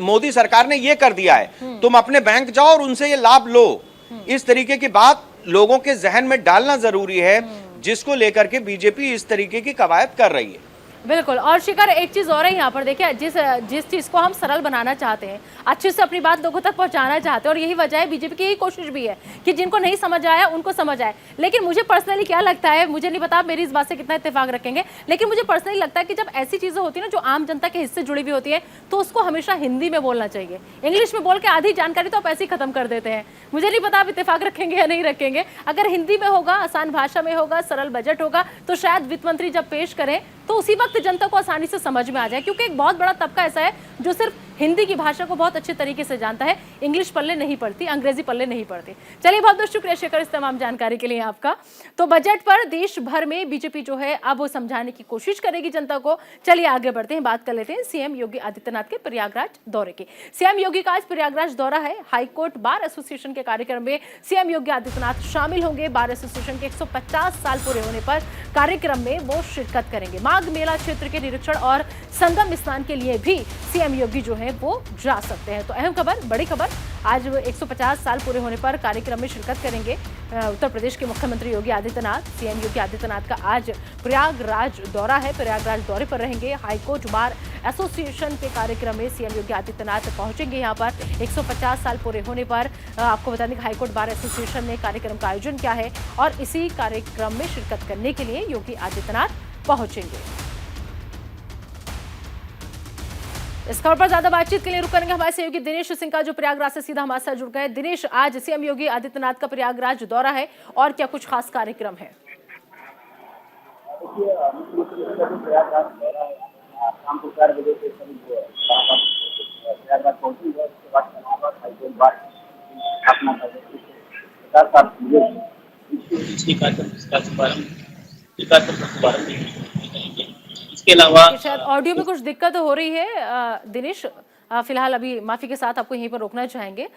S6: मोदी सरकार ने ये कर दिया है, तुम अपने बैंक जाओ और उनसे ये लाभ लो। इस तरीके की बात लोगों के जहन में डालना जरूरी है, जिसको लेकर के बीजेपी इस तरीके की कवायद कर रही है।
S1: बिल्कुल। और शिखर, एक चीज और है यहाँ पर, देखिए जिस चीज को हम सरल बनाना चाहते हैं, अच्छे से अपनी बात लोगों तक पहुंचाना चाहते हैं, और यही वजह है बीजेपी की यही कोशिश भी है कि जिनको नहीं समझ आया उनको समझ आए। लेकिन मुझे पर्सनली क्या लगता है, मुझे नहीं पता मेरी इस बात से कितना इत्तेफाक रखेंगे, लेकिन मुझे पर्सनली लगता है कि जब ऐसी चीजें होती है ना जो आम जनता के हिस्से जुड़ी हुई होती है, तो उसको हमेशा हिंदी में बोलना चाहिए। इंग्लिश में बोल के आधी जानकारी तो आप ऐसे ही खत्म कर देते हैं। मुझे नहीं पता आप इत्तेफाक रखेंगे या नहीं रखेंगे। अगर हिंदी में होगा, आसान भाषा में होगा, सरल बजट होगा, तो शायद वित्त मंत्री जब पेश करें तो उसी वक्त जनता को आसानी से समझ में आ जाए, क्योंकि एक बहुत बड़ा तबका ऐसा है जो सिर्फ हिंदी की भाषा को बहुत अच्छे तरीके से जानता है, इंग्लिश पल्ले नहीं पड़ती, अंग्रेजी पल्ले नहीं पड़ती। चलिए, बहुत बहुत शुक्रिया शेखर इस तमाम जानकारी के लिए आपका। तो बजट पर देश भर में बीजेपी जो है अब वो समझाने की कोशिश करेगी जनता को। चलिए आगे बढ़ते हैं, बात कर लेते हैं सीएम योगी आदित्यनाथ के प्रयागराज दौरे की। सीएम योगी का आज प्रयागराज दौरा है। हाईकोर्ट बार एसोसिएशन के कार्यक्रम में सीएम योगी आदित्यनाथ शामिल होंगे। बार एसोसिएशन के 150 साल पूरे होने पर कार्यक्रम में वो शिरकत करेंगे। माघ मेला क्षेत्र के निरीक्षण और संगम स्नान के लिए भी सीएम योगी जो है वो जा सकते हैं। तो अहम खबर, बड़ी खबर, आज 150 साल पूरे होने पर कार्यक्रम में शिरकत करेंगे उत्तर प्रदेश के मुख्यमंत्री योगी आदित्यनाथ। सीएम योगी आदित्यनाथ का आज प्रयागराज दौरा है, प्रयागराज दौरे पर रहेंगे। हाईकोर्ट बार एसोसिएशन के कार्यक्रम में सीएम योगी आदित्यनाथ पहुंचेंगे। यहाँ पर 150 साल पूरे होने पर आपको बता दें कि हाईकोर्ट बार एसोसिएशन ने कार्यक्रम का आयोजन किया है और इसी कार्यक्रम में शिरकत करने के लिए योगी आदित्यनाथ पहुंचेंगे। इस खबर पर ज्यादा बातचीत के लिए रुक करेंगे हमारे सहयोगी दिनेश सिंह का, जो प्रयागराज से सीधा हमारे साथ जुड़ गए। दिनेश, आज सीएम योगी आदित्यनाथ का प्रयागराज दौरा है और क्या कुछ खास कार्यक्रम है?
S7: शाम को 4 बजे से करीब प्रयागराज पहुंचेंगे। उसके बाद हाईकोर्ट बार स्थापना करेंगे। इसके अलावा
S1: शायद ऑडियो में कुछ दिक्कत हो रही है दिनेश। फिलहाल अभी माफी के साथ आपको यहीं पर रोकना चाहेंगे।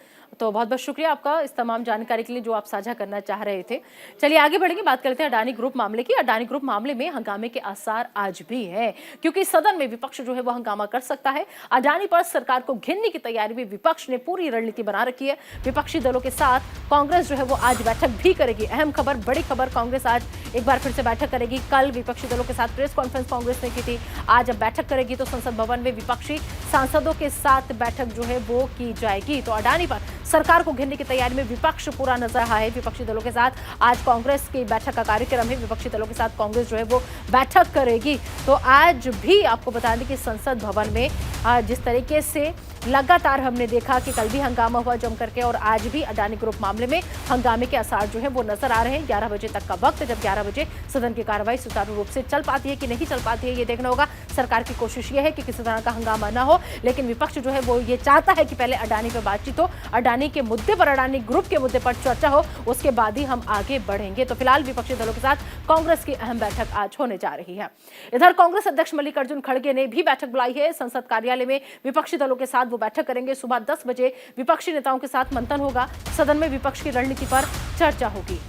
S1: तो बहुत बहुत शुक्रिया आपका इस तमाम जानकारी के लिए जो आप साझा करना चाह रहे थे। चलिए आगे बढ़ेंगे, बात करते हैं अडानी ग्रुप मामले की। अडानी ग्रुप मामले में हंगामे के आसार आज भी हैं, क्योंकि सदन में विपक्ष जो है वो हंगामा कर सकता है। अडानी पर सरकार को घेरने की तैयारी में विपक्ष ने पूरी रणनीति बना रखी है। विपक्षी दलों के साथ कांग्रेस जो है वो आज बैठक भी करेगी। अहम खबर, बड़ी खबर, कांग्रेस आज एक बार फिर से बैठक करेगी। कल विपक्षी दलों के साथ प्रेस कॉन्फ्रेंस कांग्रेस ने की थी, आज अब बैठक करेगी। तो संसद भवन में विपक्षी सांसदों के साथ बैठक जो है वो की जाएगी। तो अडानी पर सरकार को घेरने की तैयारी में विपक्ष पूरा नजर रहा है। विपक्षी दलों के साथ आज कांग्रेस की बैठक का कार्यक्रम है। विपक्षी दलों के साथ कांग्रेस जो है वो बैठक करेगी। तो आज भी आपको बता दें कि संसद भवन में जिस तरीके से लगातार हमने देखा कि कल भी हंगामा हुआ जम करके, और आज भी अडानी ग्रुप मामले में हंगामे के आसार जो है वो नजर आ रहे हैं। 11 बजे तक का वक्त, जब 11 बजे सदन की कार्रवाई सुचारू रूप से चल पाती है कि नहीं चल पाती है, ये देखना होगा। सरकार की कोशिश ये है कि किसी तरह का हंगामा ना हो, लेकिन विपक्ष जो है वो ये चाहता है कि पहले अडानी पर बातचीत हो, अडानी के मुद्दे पर, अडानी ग्रुप के मुद्दे पर चर्चा हो, उसके बाद ही हम आगे बढ़ेंगे। तो फिलहाल विपक्षी दलों के साथ कांग्रेस की अहम बैठक आज होने जा रही है। इधर कांग्रेस अध्यक्ष मल्लिकार्जुन खड़गे ने भी बैठक बुलाई है। संसद कार्यालय में विपक्षी दलों के साथ वो बैठक करेंगे। सुबह 10 बजे विपक्षी नेताओं के साथ मंथन होगा। सदन में विपक्ष की रणनीति पर चर्चा होगी।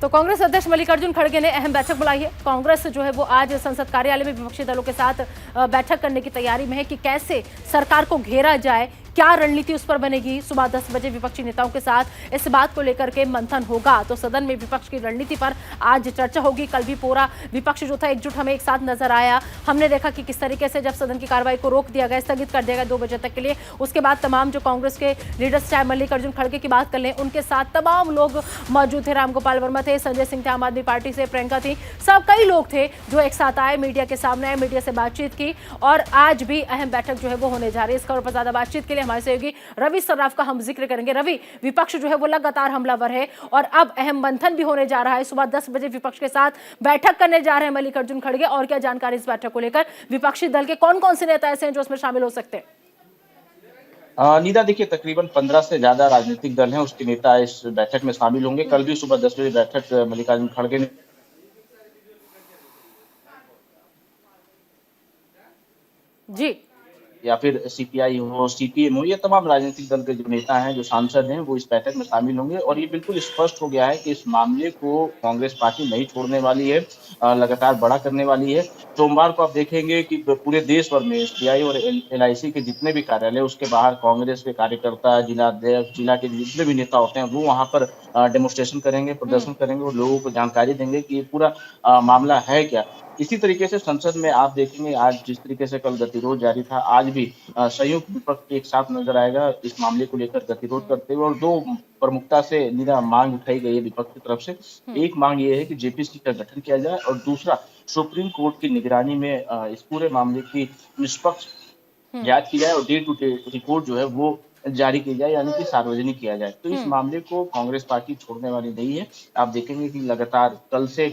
S1: तो कांग्रेस अध्यक्ष मल्लिकार्जुन खड़गे ने अहम बैठक बुलाई है। कांग्रेस जो है वो आज संसद कार्यालय में विपक्षी दलों के साथ बैठक करने की तैयारी में है कि कैसे सरकार को घेरा जाए, क्या रणनीति उस पर बनेगी। सुबह 10 बजे विपक्षी नेताओं के साथ इस बात को लेकर के मंथन होगा। तो सदन में विपक्ष की रणनीति पर आज चर्चा होगी। कल भी पूरा विपक्ष जो था एकजुट हमें एक साथ नजर आया। हमने देखा कि किस तरीके से जब सदन की कार्रवाई को रोक दिया गया, स्थगित कर दिया गया 2 बजे तक के लिए, उसके बाद तमाम जो कांग्रेस के लीडर्स, चाहे मल्लिकार्जुन खड़गे की बात कर लें, उनके साथ तमाम लोग मौजूद थे। रामगोपाल वर्मा थे, संजय सिंह थे आम आदमी पार्टी से, प्रियंका थी, सब कई लोग थे जो एक साथ आए, मीडिया के सामने आए, मीडिया से बातचीत की। और आज भी अहम बैठक जो है वो होने जा रही है। इस खबर पर ज्यादा बातचीत के लिए हमारे सहयोगी रवि सर्राफ का हम जिक्र करेंगे। रवि, विपक्ष जो है वो लगातार हमलावर है और अब अहम मंथन भी होने जा रहा है। सुबह 10 बजे विपक्ष के साथ बैठक करने जा रहे हैं मल्लिकार्जुन खड़गे, और क्या जानकारी इस बैठक को लेकर? विपक्षी दल के कौन कौन से नेता ऐसे हैं जो उसमें शामिल हो सकते हैं?
S7: नीता, देखिए तकरीबन 15 से ज्यादा राजनीतिक दल हैं, उसके नेता इस बैठक में शामिल होंगे। कल भी सुबह 10 बजे बैठक मल्लिकार्जुन खड़गे ने
S1: जी,
S7: या फिर सीपीआई हो, सीपीएम हो, ये तमाम राजनीतिक दल के जो नेता हैं, जो सांसद हैं, वो इस बैठक में शामिल होंगे। और ये बिल्कुल स्पष्ट हो गया है कि इस मामले को कांग्रेस पार्टी नहीं छोड़ने वाली है, लगातार बड़ा करने वाली है। सोमवार को आप देखेंगे कि पूरे देश भर में एसबीआई और एलआईसी के जितने भी कार्यालय, उसके बाहर कांग्रेस के कार्यकर्ता, जिलाध्यक्ष, जिला के जितने भी नेता होते हैं, वो वहां पर डेमोन्स्ट्रेशन करेंगे, प्रदर्शन करेंगे और लोगों को जानकारी देंगे कि ये पूरा मामला है क्या। इसी तरीके से संसद में आप देखेंगे आज जिस तरीके से कल गतिरोध जारी था, आज भी संयुक्त विपक्ष एक साथ नजर आएगा इस मामले को लेकर गतिरोध करते हुए। और दो प्रमुखता से मांग उठाई गई है विपक्ष की तरफ से। एक मांग ये है कि जेपीसी का गठन किया जाए और दूसरा सुप्रीम कोर्ट की निगरानी में इस पूरे मामले की निष्पक्ष जांच की जाए और डे टू डे रिपोर्ट जो है वो जारी की जाए, यानी कि सार्वजनिक किया जाए। तो इस मामले को कांग्रेस पार्टी छोड़ने वाली नहीं है। आप देखेंगे कि लगातार कल से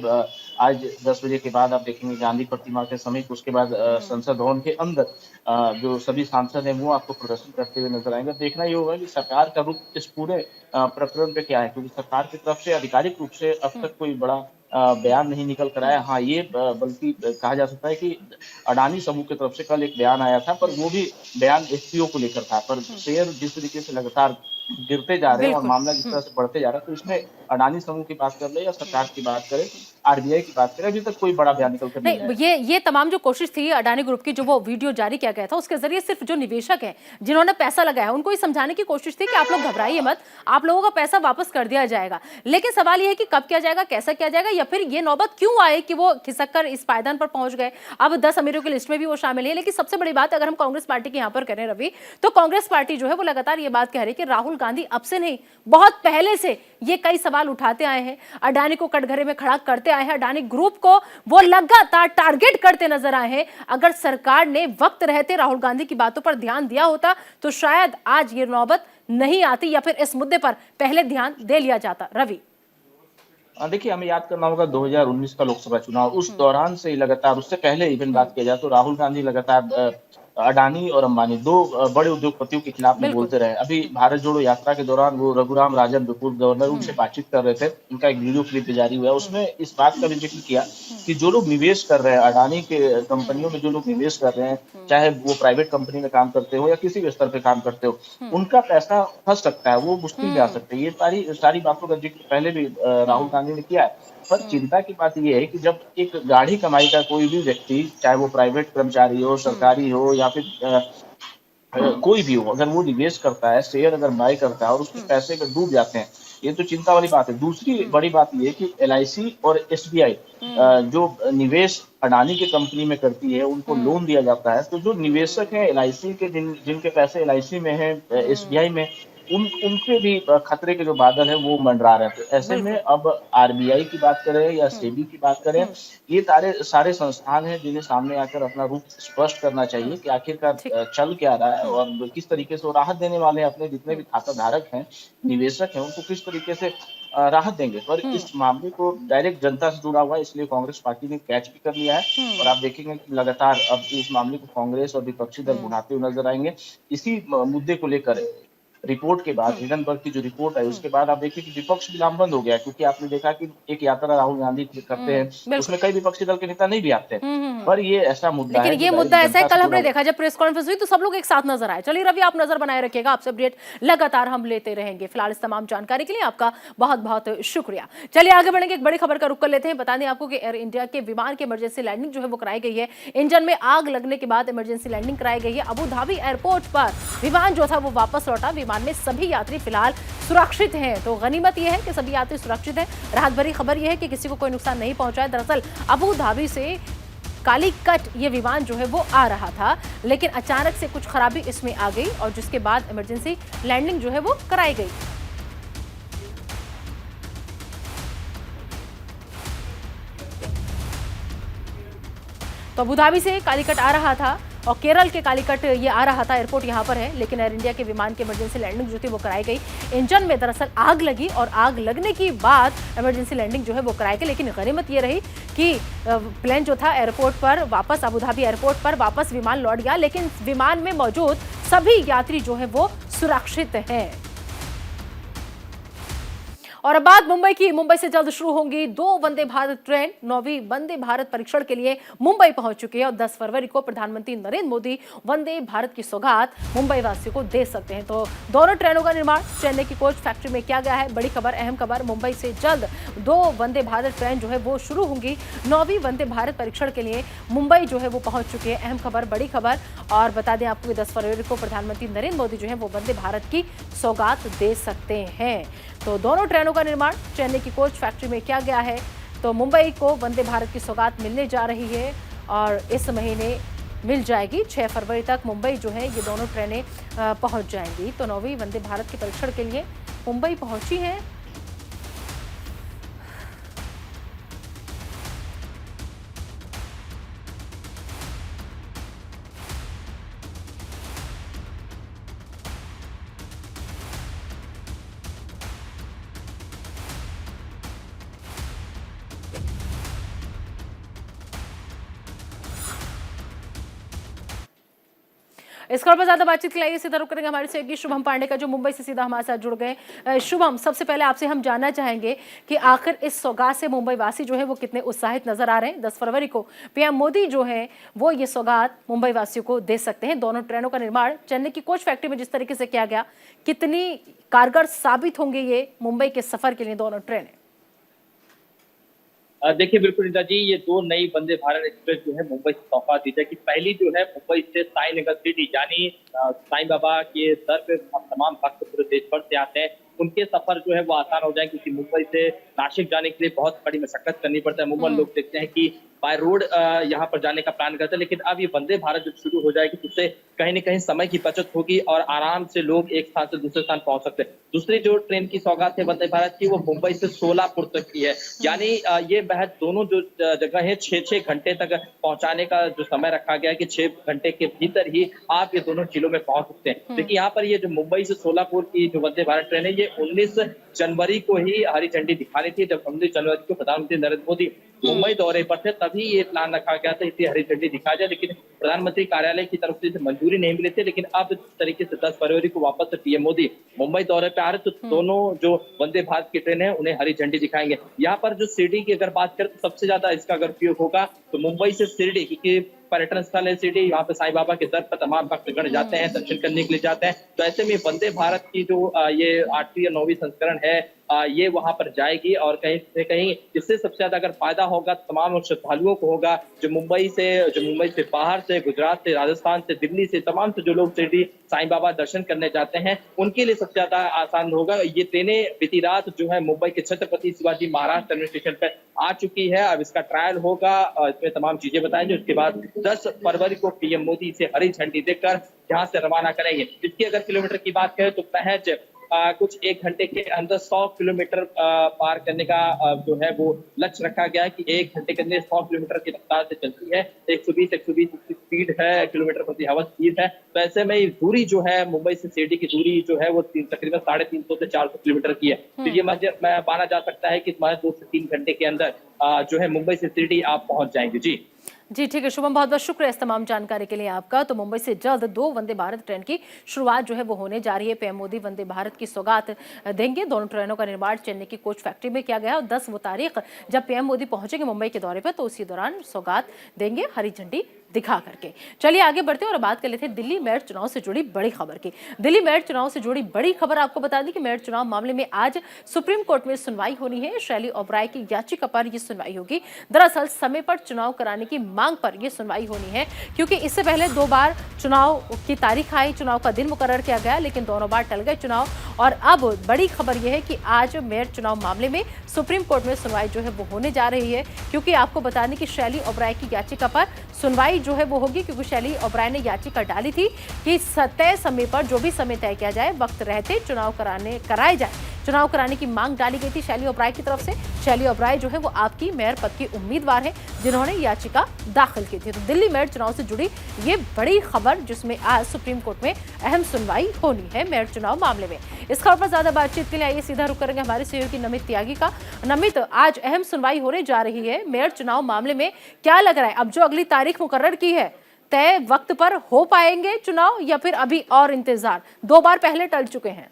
S7: आज 10 बजे के बाद आप देखेंगे गांधी प्रतिमा के समीप, उसके बाद संसद भवन के अंदर जो सभी सांसद हैं वो आपको प्रदर्शन करते हुए नजर आएंगे। देखना ये होगा कि सरकार का रुख इस पूरे प्रकरण पे क्या है, क्योंकि सरकार की तरफ से आधिकारिक रूप से अब तक कोई बड़ा बयान नहीं निकल कर आया। हाँ, ये बल्कि कहा जा सकता है कि अडानी समूह की तरफ से कल एक बयान आया था, पर वो भी बयान एसपीओ को लेकर था। पर शेयर जिस तरीके से लगातार गिरते जा रहे हैं और मामला जिस तरह से बढ़ते जा रहा है, तो इसमें अडानी समूह की बात कर ले या सरकार की बात करें, आरबीआई की बात करें, अभी तक कोई बड़ा बयान निकल कर नहीं आया।
S1: ये तमाम जो कोशिश थी अडानी ग्रुप की, जो वो वीडियो जारी किया गया था उसके जरिए सिर्फ जो निवेशक हैं जिन्होंने पैसा लगाया उनको ये समझाने की कोशिश थी कि आप लोग घबराइए मत, आप लोगों का पैसा वापस कर दिया जाएगा। लेकिन सवाल ये है कि कब किया जाएगा, कैसा किया जाएगा, या फिर ये नौबत क्यों आए कि वो खिसक कर इस पायदान पर पहुंच गए। अब 10 अमीरों की लिस्ट में भी वो शामिल है। लेकिन सबसे बड़ी बात अगर हम कांग्रेस पार्टी की यहाँ पर करें रवि, तो कांग्रेस पार्टी जो है वो लगातार ये बात कह रही है कि राहुल गांधी अब से नहीं, बहुत पहले से ये कई सवाल उठाते आए हैं, अडानी को कटघरे में खड़ा करते आए हैं, अडानी ग्रुप को वो लगातार टारगेट करते नजर आए हैं। अगर सरकार ने वक्त रहते राहुल गांधी की बातों पर ध्यान दिया होता तो शायद आज ये नौबत नहीं आती, या फिर इस मुद्दे पर पहले ध्यान दे लिया जाता। रवि,
S7: देखिए, हमें याद करना होगा 2019 का लोकसभा चुनाव, उस दौरान से लगातार, उससे पहले इवन बात किया जाए तो राहुल गांधी लगातार अडानी और अंबानी दो बड़े उद्योगपतियों के खिलाफ में बोलते रहे। अभी भारत जोड़ो यात्रा के दौरान वो रघुराम राजन पूर्व गवर्नर, उनसे बातचीत कर रहे थे, उनका एक वीडियो क्लिप जारी हुआ है। उसमें इस बात का भी जिक्र किया कि जो लोग निवेश कर रहे हैं अडानी के कंपनियों में, जो लोग निवेश कर रहे हैं, चाहे वो प्राइवेट कंपनी में काम करते हो या किसी भी स्तर पे काम करते हो, उनका पैसा फंस सकता है, वो मुश्किल में आ सकते हैं। ये सारी बातों का जिक्र पहले भी राहुल गांधी ने किया है। पर चिंता की बात यह है कि जब एक गाढ़ी कमाई का कोई भी व्यक्ति, चाहे वो प्राइवेट कर्मचारी हो, सरकारी हो या फिर कोई भी हो, अगर वो निवेश करता है, शेयर अगर बाय करता है और उसके पैसे में डूब जाते हैं, ये तो चिंता वाली बात है। दूसरी बड़ी बात ये है कि एलआईसी और एसबीआई जो निवेश अडानी की कंपनी में करती है, उनको लोन दिया जाता है। तो जो निवेशक हैं एलआईसी के, जिनके पैसे एलआईसी में है, एसबीआई में, उनके भी खतरे के जो बादल है वो मंडरा रहे हैं। तो ऐसे में अब आरबीआई की बात करें या सेबी की बात करें, ये सारे संस्थान हैं जिन्हें सामने आकर अपना रुख स्पष्ट करना चाहिए कि आखिरकार चल क्या रहा है और किस तरीके से वो राहत देने वाले हैं। अपने जितने भी खाता धारक हैं, निवेशक हैं, उनको किस तरीके से राहत देंगे। पर इस मामले को डायरेक्ट जनता से जुड़ा हुआ है, इसलिए कांग्रेस पार्टी ने कैच भी कर लिया है। और आप देखेंगे कि लगातार अब इस मामले को कांग्रेस और विपक्षी दल उठाते हुए नजर आएंगे। इसी मुद्दे को लेकर रिपोर्ट के बाद, हिडनबर्ग की जो रिपोर्ट आई उसके बाद आप देखिए कि विपक्ष भी लामबंद हो गया, क्योंकि आपने देखा कि एक यात्रा राहुल गांधी करते हैं, उसमें कई विपक्षी दल के नेता नहीं भी आते। पर ये ऐसा मुद्दा है,
S1: लेकिन ये मुद्दा ऐसा है, कल हमने देखा जब प्रेस कॉन्फ्रेंस हुई तो सब लोग एक साथ नजर आए। चलिए रवि, आप नजर बनाए रखिएगा, आपसे अपडेट लगातार हम लेते रहेंगे। फिलहाल इस तमाम जानकारी के लिए आपका बहुत बहुत शुक्रिया। चलिए आगे बढ़ेंगे, एक बड़ी खबर का रुख कर लेते हैं। बता दें आपको कि एयर इंडिया के विमान की इमरजेंसी लैंडिंग जो है वो कराई गई है। इंजन में आग लगने के बाद इमरजेंसी लैंडिंग कराई गई है। अबू धाबी एयरपोर्ट पर विमान जो था वो वापस लौटा। विमान में सभी यात्री फिलहाल सुरक्षित हैं, तो गनीमत यह है कि सभी यात्री सुरक्षित हैं। राहत भरी खबर यह है कि किसी को कोई नुकसान नहीं पहुंचा है। दरअसल अबू धाबी से कालीकट ये विमान जो है वो आ रहा था, लेकिन अचानक से कुछ खराबी इसमें आ गई और जिसके बाद इमरजेंसी लैंडिंग जो है वो कराई गई। तो अबू धाबी से कालीकट आ रहा था और केरल के कालीकट ये आ रहा था, एयरपोर्ट यहाँ पर है, लेकिन एयर इंडिया के विमान की इमरजेंसी लैंडिंग जो थी वो कराई गई। इंजन में दरअसल आग लगी और आग लगने के बाद इमरजेंसी लैंडिंग जो है वो कराई गई। लेकिन गनीमत ये रही कि प्लेन जो था एयरपोर्ट पर वापस, अबू धाबी एयरपोर्ट पर वापस विमान लौट गया, लेकिन विमान में मौजूद सभी यात्री जो है वो सुरक्षित हैं। और अब बात मुंबई की। मुंबई से जल्द शुरू होंगी 2 वंदे भारत ट्रेन। 9वीं वंदे भारत परीक्षण के लिए मुंबई पहुंच चुकी है और 10 फरवरी को प्रधानमंत्री नरेंद्र मोदी वंदे भारत की सौगात मुंबई वासियों को दे सकते हैं। तो दोनों ट्रेनों का निर्माण चेन्नई की कोच फैक्ट्री में किया गया है। बड़ी खबर, अहम खबर, मुंबई से जल्द 2 वंदे भारत ट्रेन जो है वो शुरू होंगी। 9वीं वंदे भारत परीक्षण के लिए मुंबई जो है वो पहुंच चुकी है। अहम खबर, बड़ी खबर। और बता दें आपको कि 10 फरवरी को प्रधानमंत्री नरेंद्र मोदी जो है वो वंदे भारत की सौगात दे सकते हैं। तो दोनों ट्रेनों का निर्माण चेन्नई की कोच फैक्ट्री में किया गया है। तो मुंबई को वंदे भारत की सौगात मिलने जा रही है और इस महीने मिल जाएगी। 6 फरवरी तक मुंबई जो है ये दोनों ट्रेनें पहुंच जाएंगी। तो 9वीं वंदे भारत के परीक्षण के लिए मुंबई पहुंची है। इस खबर पर ज्यादा बातचीत के लिए सीधा रुक करेंगे हमारे सहयोगी शुभम पांडे का, जो मुंबई से सीधा हमारे साथ जुड़ गए। शुभम, सबसे पहले आपसे हम जानना चाहेंगे कि आखिर इस सौगात से मुंबई वासी जो है वो कितने उत्साहित नजर आ रहे हैं। 10 फरवरी को पीएम मोदी जो है वो ये सौगात मुंबई वासियों को दे सकते हैं। दोनों ट्रेनों का निर्माण चेन्नई की कोच फैक्ट्री में जिस तरीके से किया गया, कितनी कारगर साबित होंगे ये मुंबई के सफर के लिए दोनों ट्रेनें?
S8: देखिए बिल्कुल रीता जी, ये 2 नई वंदे भारत एक्सप्रेस जो है मुंबई से सौगात दी जाएगी। पहली जो है मुंबई से साई नगर सिटी, यानी साईं बाबा के दर पे तमाम भक्त पूरे देश भर से आते हैं, उनके सफर जो है वो आसान हो जाएंगे, क्योंकि मुंबई से नासिक जाने के लिए बहुत बड़ी मशक्कत करनी पड़ता है। अमूमन लोग देखते हैं कि बाय रोड यहाँ पर जाने का प्लान करते हैं, लेकिन अब ये वंदे भारत जब शुरू हो जाएगी तो उससे कहीं न कहीं समय की बचत होगी और आराम से लोग एक स्थान से दूसरे स्थान पहुंच सकते हैं। दूसरी जो ट्रेन की सौगात है वंदे भारत की, वो मुंबई से सोलापुर तक की है, यानी ये महज दोनों जो जगह है 6-6 घंटे तक पहुंचाने का जो समय रखा गया है कि 6 घंटे के भीतर ही आप ये दोनों जिलों में पहुंच सकते हैं। देखिए यहाँ पर ये जो मुंबई से सोलापुर की जो वंदे भारत ट्रेन है, ये 19 जनवरी को ही हरी झंडी दिखानी थी। जब 19 जनवरी को प्रधानमंत्री नरेंद्र मोदी मुंबई दौरे पर थे, तभी ये प्लान रखा गया था इसे हरी झंडी दिखाया जाए, लेकिन प्रधानमंत्री कार्यालय की तरफ से इसे मंजूरी नहीं मिली थी। लेकिन अब जिस तरीके से 10 फरवरी को वापस से पीएम मोदी मुंबई दौरे पे आ रहे, तो दोनों जो वंदे भारत की ट्रेन है उन्हें हरी झंडी दिखाएंगे। यहाँ पर जो शिरडी की अगर बात करें तो सबसे ज्यादा इसका अगर उपयोग होगा तो मुंबई से शिरडी, क्योंकि पर्यटन स्थल है शिरडी, यहाँ पे साईं बाबा के दर पर तमाम भक्तगण जाते हैं, दर्शन करने के लिए जाते हैं। तो ऐसे में वंदे भारत की जो ये 8वीं और 9वीं संस्करण है, ये वहां पर जाएगी और कहीं से कहीं इससे सबसे ज्यादा अगर फायदा होगा तमाम श्रद्धालुओं को होगा, जो मुंबई से बाहर से, गुजरात से, राजस्थान से, दिल्ली से, तमाम से जो लोग शिरडी साईं बाबा दर्शन करने जाते हैं, उनके लिए सबसे ज्यादा आसान होगा। ये ट्रेनें बीती रात जो है मुंबई के छत्रपति शिवाजी महाराज टर्मिनल स्टेशन पर आ चुकी है। अब इसका ट्रायल होगा, इसमें तमाम चीजें बताएंगे। उसके बाद 10 फरवरी को पीएम मोदी से हरी झंडी देकर यहाँ से रवाना करेंगे। इसकी अगर किलोमीटर की बात करें तो महज कुछ 1 घंटे के अंदर 100 किलोमीटर पार करने का जो है वो लक्ष्य रखा गया है कि 1 घंटे के अंदर 100 किलोमीटर की रफ्तार से चलती है। 120 स्पीड है, किलोमीटर प्रति आवर स्पीड है। तो ऐसे में दूरी जो है मुंबई से शिरडी की दूरी जो है वो तकरीबन 350 से 400 किलोमीटर की है। तो ये माना जा सकता है कि 2 से 3 घंटे के अंदर जो है मुंबई से शिरडी आप पहुंच जाएंगे।
S1: जी ठीक है शुभम, बहुत बहुत शुक्रिया इस तमाम जानकारी के लिए आपका। तो मुंबई से जल्द 2 वंदे भारत ट्रेन की शुरुआत जो है वो होने जा रही है। पीएम मोदी वंदे भारत की सौगात देंगे। दोनों ट्रेनों का निर्माण चेन्नई की कोच फैक्ट्री में किया गया है और 10 वो तारीख जब पीएम मोदी पहुंचेंगे मुंबई के दौरे पर, तो उसी दौरान सौगात देंगे हरी झंडी दिखा करके। चलिए आगे बढ़ते हैं और बात कर लेते हैं दिल्ली मेरठ चुनाव से जुड़ी बड़ी खबर की। दिल्ली मेरठ चुनाव से जुड़ी बड़ी खबर आपको बता दी कि मेरठ चुनाव मामले में आज सुप्रीम कोर्ट में सुनवाई होनी है। शैली ओबराय की याचिका पर यह सुनवाई होगी। दरअसल समय पर चुनाव कराने की मांग पर यह सुनवाई होनी है, क्योंकि इससे पहले 2 बार चुनाव की तारीख आई, चुनाव का दिन मुकर्रर किया गया, लेकिन दोनों बार टल गए चुनाव। और अब बड़ी खबर यह है कि आज मेरठ चुनाव मामले में सुप्रीम कोर्ट में सुनवाई जो है वो होने जा रही है, क्योंकि आपको बता दें कि शैली ओबराय की याचिका पर सुनवाई जो है वो होगी, क्योंकि शैली ओबराय ने याचिका डाली थी कि तय समय पर जो भी समय तय किया जाए वक्त रहते चुनाव कराए जाए। चुनाव कराने की मांग डाली गई थी शैली ओबराय की तरफ से। शैली ओबराय जो है वो आपकी मेयर पद की उम्मीदवार है, जिन्होंने याचिका दाखिल की थी। तो दिल्ली मेयर चुनाव से जुड़ी ये बड़ी खबर, जिसमें आज सुप्रीम कोर्ट में अहम सुनवाई होनी है मेयर चुनाव मामले में। इस खबर पर ज्यादा बातचीत के लिए आइए सीधा रुक करेंगे हमारे सहयोगी नमित त्यागी का। नमित, आज अहम सुनवाई होने जा रही है मेयर चुनाव मामले में, क्या लग रहा है अब जो अगली तारीख मुकर्रर की है, तय वक्त पर हो पाएंगे चुनाव या फिर अभी और इंतजार? 2 बार पहले टल चुके हैं।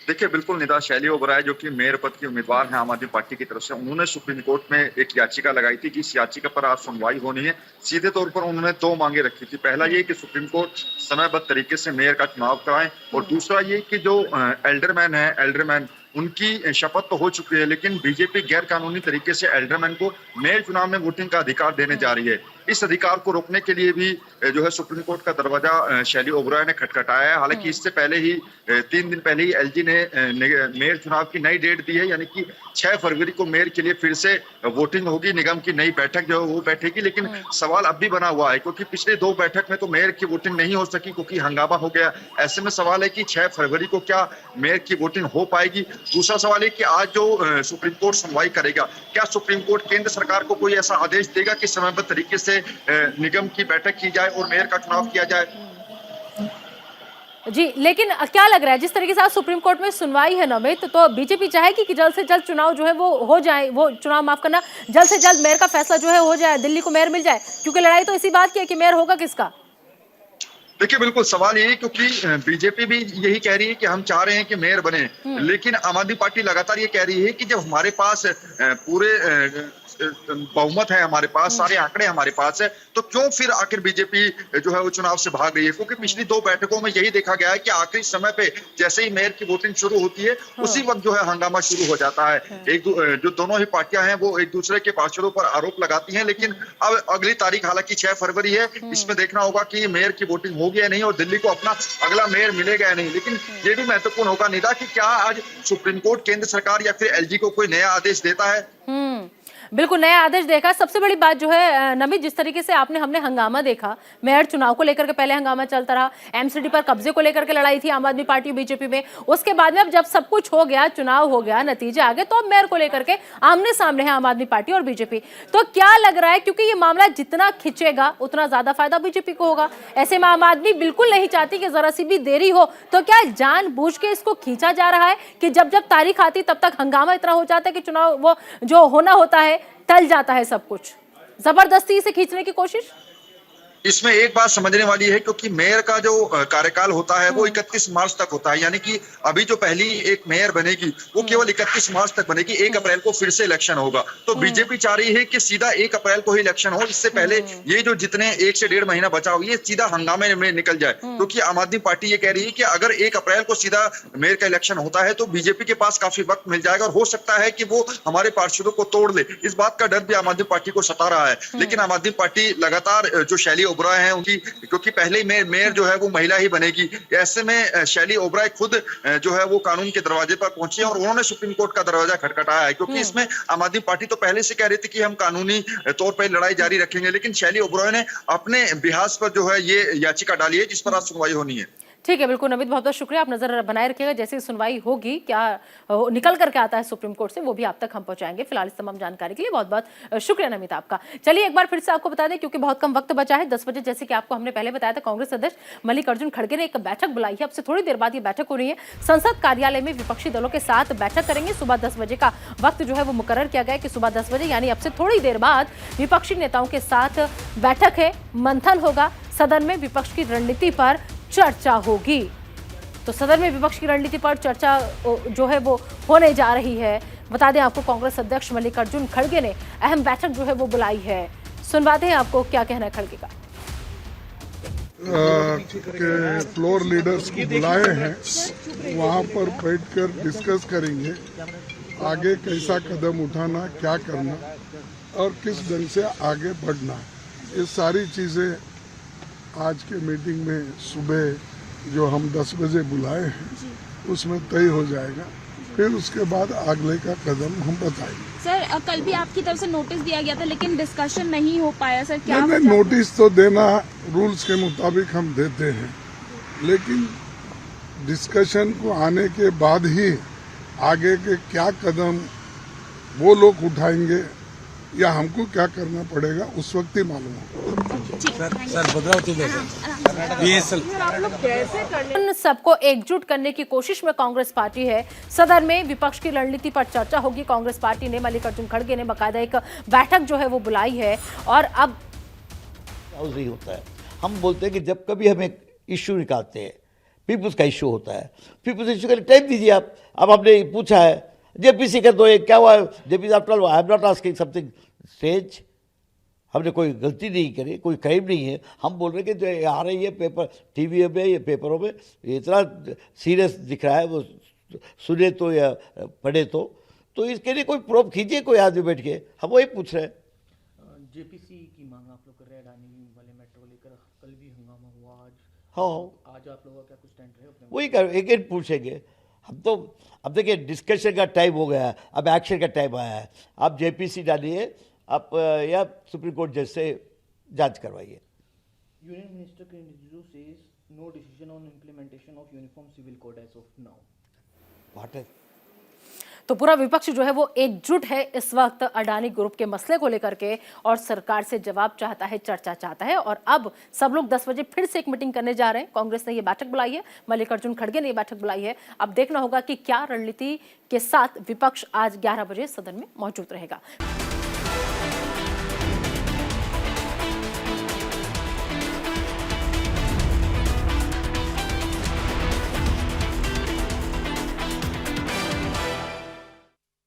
S9: देखिए बिल्कुल निदा, शैली ओबराय जो कि मेयर पद की उम्मीदवार हैं आम आदमी पार्टी की तरफ से, उन्होंने सुप्रीम कोर्ट में एक याचिका लगाई थी कि इस याचिका पर आज सुनवाई होनी है। सीधे तौर पर उन्होंने 2 मांगे रखी थी। पहला ये कि सुप्रीम कोर्ट समयबद्ध तरीके से मेयर का चुनाव कराएं, और दूसरा ये कि जो एल्डरमैन उनकी शपथ तो हो चुकी है, लेकिन बीजेपी गैर कानूनी तरीके से एल्डरमैन को मेयर चुनाव में वोटिंग का अधिकार देने जा रही है। इस अधिकार को रोकने के लिए भी जो है सुप्रीम कोर्ट का दरवाजा शैली ओबराय ने खटखटाया है। हालांकि इससे पहले ही 3 दिन पहले ही एलजी ने मेयर चुनाव की नई डेट दी है, यानी कि 6 फरवरी को मेयर के लिए फिर से वोटिंग होगी, निगम की नई बैठक जो है वो बैठेगी। लेकिन सवाल अब भी बना हुआ है क्योंकि पिछले 2 बैठक में तो मेयर की वोटिंग नहीं हो सकी क्योंकि हंगामा हो गया। ऐसे में सवाल है कि 6 फरवरी को क्या मेयर की वोटिंग हो पाएगी। दूसरा सवाल है कि आज जो सुप्रीम कोर्ट सुनवाई करेगा, क्या सुप्रीम कोर्ट केंद्र सरकार को कोई ऐसा आदेश देगा कि समयबद्ध तरीके से निगम की बैठक की जाए और मेयर का चुनाव किया जाए।
S1: जी, लेकिन क्या लग रहा है जिस तरीके से आज सुप्रीम कोर्ट में सुनवाई है नमित, तो बीजेपी चाहेगी कि जल्द से जल्द चुनाव जो है वो हो जाए, वो चुनाव माफ करना, जल्द से जल्द मेयर का फैसला जो है हो जाए, दिल्ली को मेयर मिल जाए, क्योंकि लड़ाई तो इसी बात की है कि मेयर होगा किसका।
S9: देखिए बिल्कुल सवाल यही, क्योंकि बीजेपी भी यही कह रही है कि हम चाह रहे हैं कि मेयर बने, लेकिन आम आदमी पार्टी लगातार ये कह रही है कि जब हमारे पास पूरे बहुमत है, हमारे पास सारे आंकड़े हमारे पास है, तो क्यों फिर आखिर बीजेपी जो है वो चुनाव से भाग रही है। क्योंकि पिछली 2 बैठकों में यही देखा गया है कि आखिरी समय पे जैसे ही मेयर की वोटिंग शुरू होती है उसी वक्त जो है हंगामा शुरू हो जाता है। जो दोनों ही पार्टियां हैं वो एक दूसरे के पार्षदों पर आरोप लगाती हैं। लेकिन अब अगली तारीख हालांकि 6 फरवरी है, इसमें देखना होगा कि मेयर की वोटिंग होगी या नहीं और दिल्ली को अपना अगला मेयर मिलेगा या नहीं। लेकिन ये भी महत्वपूर्ण होगा निदा कि क्या आज सुप्रीम कोर्ट केंद्र सरकार या फिर एलजी को कोई नया आदेश देता है।
S1: बिल्कुल नया आदेश देखा। सबसे बड़ी बात जो है नमित, जिस तरीके से हमने हंगामा देखा मेयर चुनाव को लेकर के, पहले हंगामा चलता रहा, एमसीडी पर कब्जे को लेकर के लड़ाई थी आम आदमी पार्टी बीजेपी में, उसके बाद में अब जब सब कुछ हो गया, चुनाव हो गया, नतीजे आ गए, तो अब मेयर को लेकर के आमने सामने है आम आदमी पार्टी और बीजेपी। तो क्या लग रहा है, क्योंकि ये मामला जितना खिंचेगा उतना ज्यादा फायदा बीजेपी को होगा, ऐसे में आम आदमी बिल्कुल नहीं चाहती कि जरा सी भी देरी हो, तो क्या जानबूझ के इसको खींचा जा रहा है कि जब जब तारीख आती तब तक हंगामा इतना हो जाता है कि चुनाव वो जो होना होता है टल जाता है, सब कुछ जबरदस्ती इसे खींचने की कोशिश।
S9: इसमें एक बात समझने वाली है क्योंकि मेयर का जो कार्यकाल होता है वो 31 मार्च तक होता है, यानी कि अभी जो पहली एक मेयर बनेगी वो केवल 31 मार्च तक बनेगी। 1 अप्रैल को फिर से इलेक्शन होगा। तो बीजेपी चाह रही है कि सीधा 1 अप्रैल को ही इलेक्शन हो, इससे पहले ये जो जितने 1 से 1.5 महीना बचा हो ये सीधा हंगामे में निकल जाए। क्योंकि आम आदमी पार्टी ये कह रही है कि अगर 1 अप्रैल को सीधा मेयर का इलेक्शन होता है तो बीजेपी के पास काफी वक्त मिल जाएगा और हो सकता है कि वो हमारे पार्षदों को तोड़ ले। इस बात का डर भी आम आदमी पार्टी को सता रहा है। लेकिन आम आदमी पार्टी लगातार जो शैली ओबराय है उनकी, क्योंकि पहले ही मेयर जो है वो महिला ही बनेगी, ऐसे में शैली ओबराय खुद जो है वो कानून के दरवाजे पर पहुंची और उन्होंने सुप्रीम कोर्ट का दरवाजा खटखटाया है। क्योंकि इसमें आम आदमी पार्टी तो पहले से कह रही थी कि हम कानूनी तौर पर लड़ाई जारी रखेंगे, लेकिन शैली ओबराय ने अपने बिहास पर जो है ये याचिका डाली है जिस पर आज सुनवाई होनी है। ठीक
S1: है, बिल्कुल नमित, बहुत बहुत शुक्रिया। आप नजर बनाए रखिएगा, जैसे सुनवाई होगी क्या निकल करके आता है सुप्रीम कोर्ट से वो भी आप तक हम पहुंचाएंगे। फिलहाल इस तमाम जानकारी के लिए बहुत बहुत शुक्रिया नमित आपका। चलिए एक बार फिर से आपको बता दें, क्योंकि बहुत कम वक्त बचा है, 10 बजे जैसे कि आपको हमने पहले बताया था, कांग्रेस अध्यक्ष मल्लिकार्जुन खड़गे ने एक बैठक बुलाई है। अब से थोड़ी देर बाद ये बैठक हो रही है, संसद कार्यालय में विपक्षी दलों के साथ बैठक करेंगे। सुबह 10 बजे का वक्त जो है वो मुकर्रर किया गया है कि सुबह 10 बजे यानी अब से थोड़ी देर बाद विपक्षी नेताओं के साथ बैठक है, मंथन होगा, सदन में विपक्ष की रणनीति पर चर्चा होगी। तो सदन में विपक्ष की रणनीति पर चर्चा जो है वो होने जा रही है। बता दें आपको, कांग्रेस अध्यक्ष मल्लिकार्जुन खड़गे ने अहम बैठक जो है वो बुलाई है। सुनवाते हैं आपको क्या कहना है खड़गे का।
S10: के फ्लोर लीडर्स को बुलाए हैं, वहाँ पर बैठकर डिस्कस करेंगे आगे कैसा कदम उठाना, क्या करना और किस ढंग से आगे बढ़ना। ये सारी चीज़ें आज के मीटिंग में सुबह जो हम 10 बजे बुलाए हैं उसमें तय हो जाएगा। फिर उसके बाद अगले का कदम हम बताएंगे।
S11: सर कल भी आपकी तरफ से नोटिस दिया गया था लेकिन डिस्कशन नहीं हो पाया सर, क्या?
S10: नहीं, नोटिस तो देना रूल्स के मुताबिक हम देते हैं, लेकिन डिस्कशन को आने के बाद ही आगे के क्या कदम वो लोग उठाएंगे या हमको क्या करना पड़ेगा उस वक्त ही मालूम होगा।
S1: सर भद्रावती सबको एकजुट करने की कोशिश में कांग्रेस पार्टी है। सदन में विपक्ष की रणनीति पर चर्चा होगी। कांग्रेस पार्टी ने, मल्लिकार्जुन खड़गे ने बाकायदा एक बैठक जो है वो बुलाई है। और अब
S12: ही होता है, हम बोलते हैं कि जब कभी हम एक इश्यू निकालते हैं, पीपुल्स का इश्यू होता है, पीपुल्स इश्यू के लिए टाइम दीजिए आप। अब आपने पूछा है जेपीसी कर दो, क्या हुआ JPC, after all I am not asking something strange, हमने कोई गलती नहीं करी, कोई क्राइम नहीं है। हम बोल रहे हैं कि जो आ रही है पेपर टीवी में या पेपरों में इतना सीरियस दिख रहा है, वो सुने तो या पढ़े तो इसके लिए कोई प्रूफ खींचिए कोई आदमी बैठ के, हम वही पूछ रहे हैं।
S13: जेपीसी की मांग आप लोग कर रहे हैं अडानी वाले मेट्रो लेकर, कल भी हंगामा हुआ, आज आप लोगों का क्या कुछ स्टैंड रहे अपने?
S12: वही कर एक पूछेंगे हम तो। अब देखिए डिस्कशन का टाइम हो गया है, अब एक्शन का टाइम आया है। आप जेपीसी डालिए, आप या सुप्रीम कोर्ट जज से जांच करवाइए।
S13: Union minister Kiren Rijiju says no decision on implementation of uniform civil code as of now.
S12: What है?
S1: तो पूरा विपक्ष जो है वो एकजुट है इस वक्त अडानी ग्रुप के मसले को लेकर के, और सरकार से जवाब चाहता है, चर्चा चाहता है। और अब सब लोग 10 बजे फिर से एक मीटिंग करने जा रहे हैं। कांग्रेस ने ये बैठक बुलाई है, मल्लिकार्जुन खड़गे ने ये बैठक बुलाई है। अब देखना होगा कि क्या रणनीति के साथ विपक्ष आज 11 बजे सदन में मौजूद रहेगा।